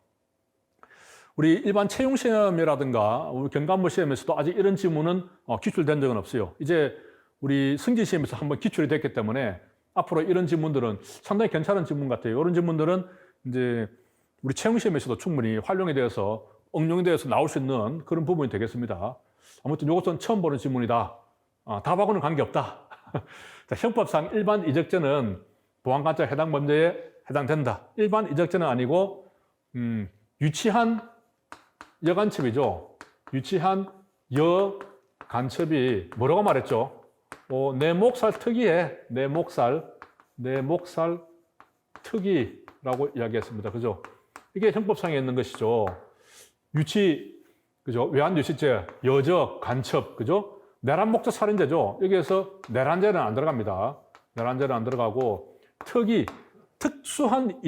우리 일반 채용 시험이라든가 우리 경관부 시험에서도 아직 이런 지문은 기출된 적은 없어요. 이제 우리 승진 시험에서 한번 기출이 됐기 때문에 앞으로 이런 지문들은 상당히 괜찮은 지문 같아요. 이런 지문들은 이제 우리 채용 시험에서도 충분히 활용이 되어서 응용이 되어서 나올 수 있는 그런 부분이 되겠습니다. 아무튼 이것은 처음 보는 지문이다. 답하고는 관계없다. 자, 형법상 일반 이적죄는 보안관찰 해당 범죄에 해당된다. 일반 이적죄는 아니고 유치한 여간첩이죠. 유치한 여간첩이 뭐라고 말했죠? 내 목살 특이해. 내 목살 특이라고 이야기했습니다. 그죠? 이게 형법상에 있는 것이죠. 그죠? 외환유치죄, 여적, 간첩, 그죠? 내란 목적 살인죄죠. 여기에서 내란죄는 안 들어갑니다. 내란죄는 안 들어가고 특수한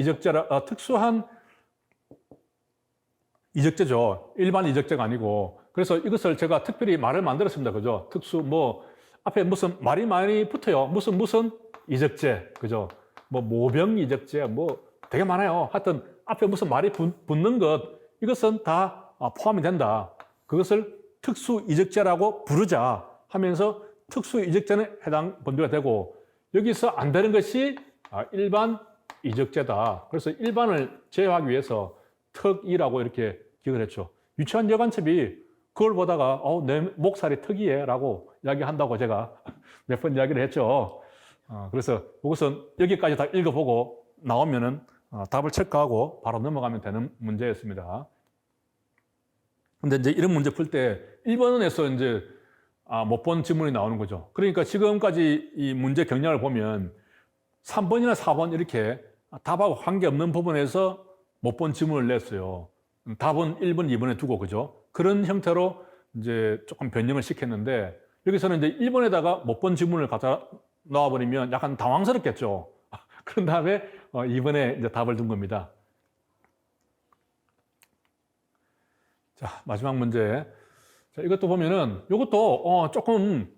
이적죄죠. 일반 이적죄가 아니고. 그래서 이것을 제가 특별히 말을 만들었습니다. 그죠? 앞에 무슨 말이 많이 붙어요. 무슨 이적죄, 그죠? 모병 이적죄, 되게 많아요. 하여튼 앞에 무슨 말이 붙는 것, 이것은 다 포함이 된다. 그것을 특수 이적죄라고 부르자 하면서 특수 이적죄는 해당 범죄가 되고, 여기서 안 되는 것이 일반 이적죄다. 그래서 일반을 제어하기 위해서 특이라고 이렇게 기억을 했죠. 유치한 여간첩이 그걸 보다가 내 목살이 특이해 라고 이야기한다고 제가 몇 번 이야기를 했죠. 그래서 이것은 여기까지 다 읽어보고 나오면은 답을 체크하고 바로 넘어가면 되는 문제였습니다. 근데 이제 이런 문제 풀 때 1번에서 이제 못 본 지문이 나오는 거죠. 그러니까 지금까지 이 문제 경향을 보면 3번이나 4번 이렇게 답하고 관계없는 부분에서 못 본 지문을 냈어요. 답은 1번, 2번에 두고, 그죠? 그런 형태로 이제 조금 변형을 시켰는데, 여기서는 이제 1번에다가 못 본 지문을 갖다 넣어버리면 약간 당황스럽겠죠. 그런 다음에 2번에 이제 답을 둔 겁니다. 자, 마지막 문제. 자, 이것도 보면은, 이것도 조금,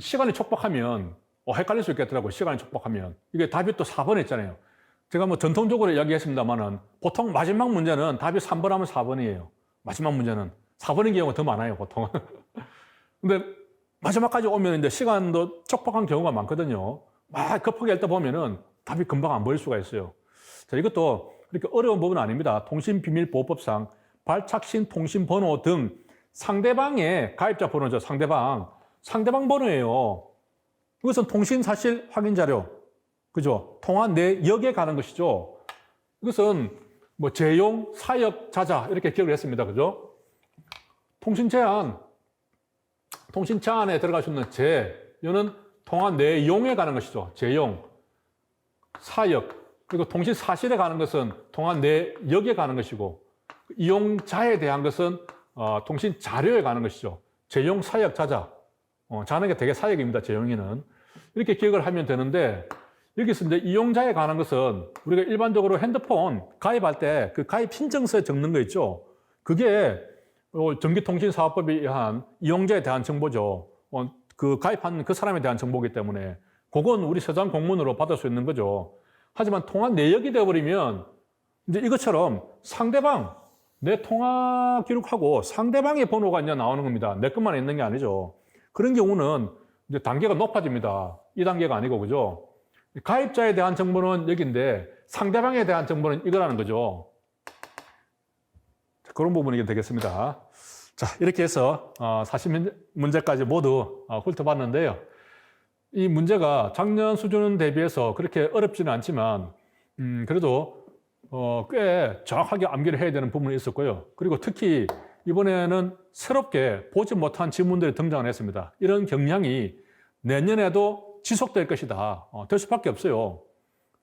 시간이 촉박하면, 헷갈릴 수 있겠더라고요. 시간이 촉박하면. 이게 답이 또 4번에 있잖아요. 제가 전통적으로 이야기했습니다만은, 보통 마지막 문제는 답이 3번 하면 4번이에요. 마지막 문제는. 4번인 경우가 더 많아요, 보통은. 근데 마지막까지 오면 이제 시간도 촉박한 경우가 많거든요. 막 급하게 읽다 보면은 답이 금방 안 보일 수가 있어요. 자, 이것도 그렇게 어려운 부분은 아닙니다. 통신비밀보호법상 발착신 통신번호 등 상대방의 가입자 번호죠. 상대방 번호예요. 이것은 통신사실 확인자료. 그죠? 통화 내역에 가는 것이죠. 이것은 재용, 사역, 자자 이렇게 기억을 했습니다. 그죠? 통신 제한에 들어갈 수 있는 이는 통화 내용에 가는 것이죠. 제용, 사역, 그리고 통신 사실에 가는 것은 통화 내역에 가는 것이고, 이용자에 대한 것은 통신 자료에 가는 것이죠. 제용, 사역, 자자. 자는 게 되게 사역입니다. 제용이는. 이렇게 기억을 하면 되는데, 여기서 이제 이용자에 관한 것은 우리가 일반적으로 핸드폰 가입할 때 그 가입 신청서에 적는 거 있죠. 그게 전기통신사업법에 의한 이용자에 대한 정보죠. 그 가입한 그 사람에 대한 정보이기 때문에 그건 우리 서장 공문으로 받을 수 있는 거죠. 하지만 통화 내역이 되어버리면 이제 이것처럼 상대방, 내 통화 기록하고 상대방의 번호가 이제 나오는 겁니다. 내 것만 있는 게 아니죠. 그런 경우는 이제 단계가 높아집니다. 2단계가 아니고, 그죠? 가입자에 대한 정보는 여기인데 상대방에 대한 정보는 이거라는 거죠. 그런 부분이 되겠습니다. 자, 이렇게 해서 40문제까지 모두 훑어봤는데요. 이 문제가 작년 수준 대비해서 그렇게 어렵지는 않지만 그래도 꽤 정확하게 암기를 해야 되는 부분이 있었고요. 그리고 특히 이번에는 새롭게 보지 못한 지문들이 등장을 했습니다. 이런 경향이 내년에도 지속될 것이다. 될 수밖에 없어요.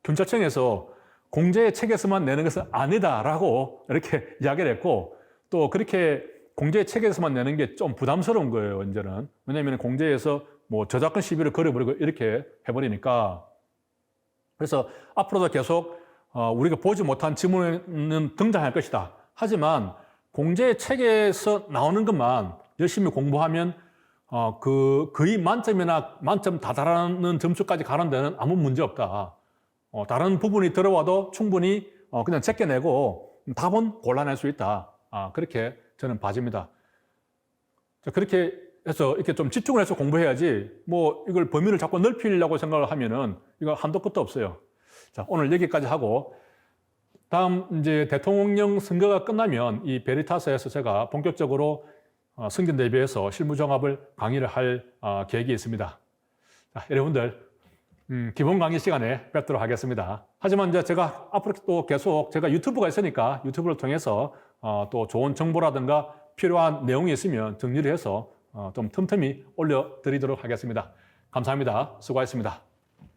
경찰청에서 공제의 책에서만 내는 것은 아니다라고 이렇게 이야기를 했고, 또 그렇게 공제의 책에서만 내는 게 좀 부담스러운 거예요, 이제는. 왜냐하면 공제에서 저작권 시비를 걸어버리고 이렇게 해버리니까. 그래서 앞으로도 계속 우리가 보지 못한 지문은 등장할 것이다. 하지만 공제의 책에서 나오는 것만 열심히 공부하면 거의 만점이나 만점 다다라는 점수까지 가는 데는 아무 문제 없다. 다른 부분이 들어와도 충분히 그냥 제껴내고 답은 골라낼 수 있다. 그렇게 저는 봐집니다. 자, 그렇게 해서 이렇게 좀 집중을 해서 공부해야지 이걸 범위를 자꾸 넓히려고 생각을 하면은 이거 한도 끝도 없어요. 자, 오늘 여기까지 하고 다음 이제 대통령 선거가 끝나면 이 베리타스에서 제가 본격적으로 승전 대비해서 실무 종합을 강의를 할 계획이 있습니다. 자, 여러분들 기본 강의 시간에 뵙도록 하겠습니다. 하지만 이제 제가 앞으로 또 계속 제가 유튜브가 있으니까 유튜브를 통해서 또 좋은 정보라든가 필요한 내용이 있으면 정리를 해서 좀 틈틈이 올려드리도록 하겠습니다. 감사합니다. 수고하셨습니다.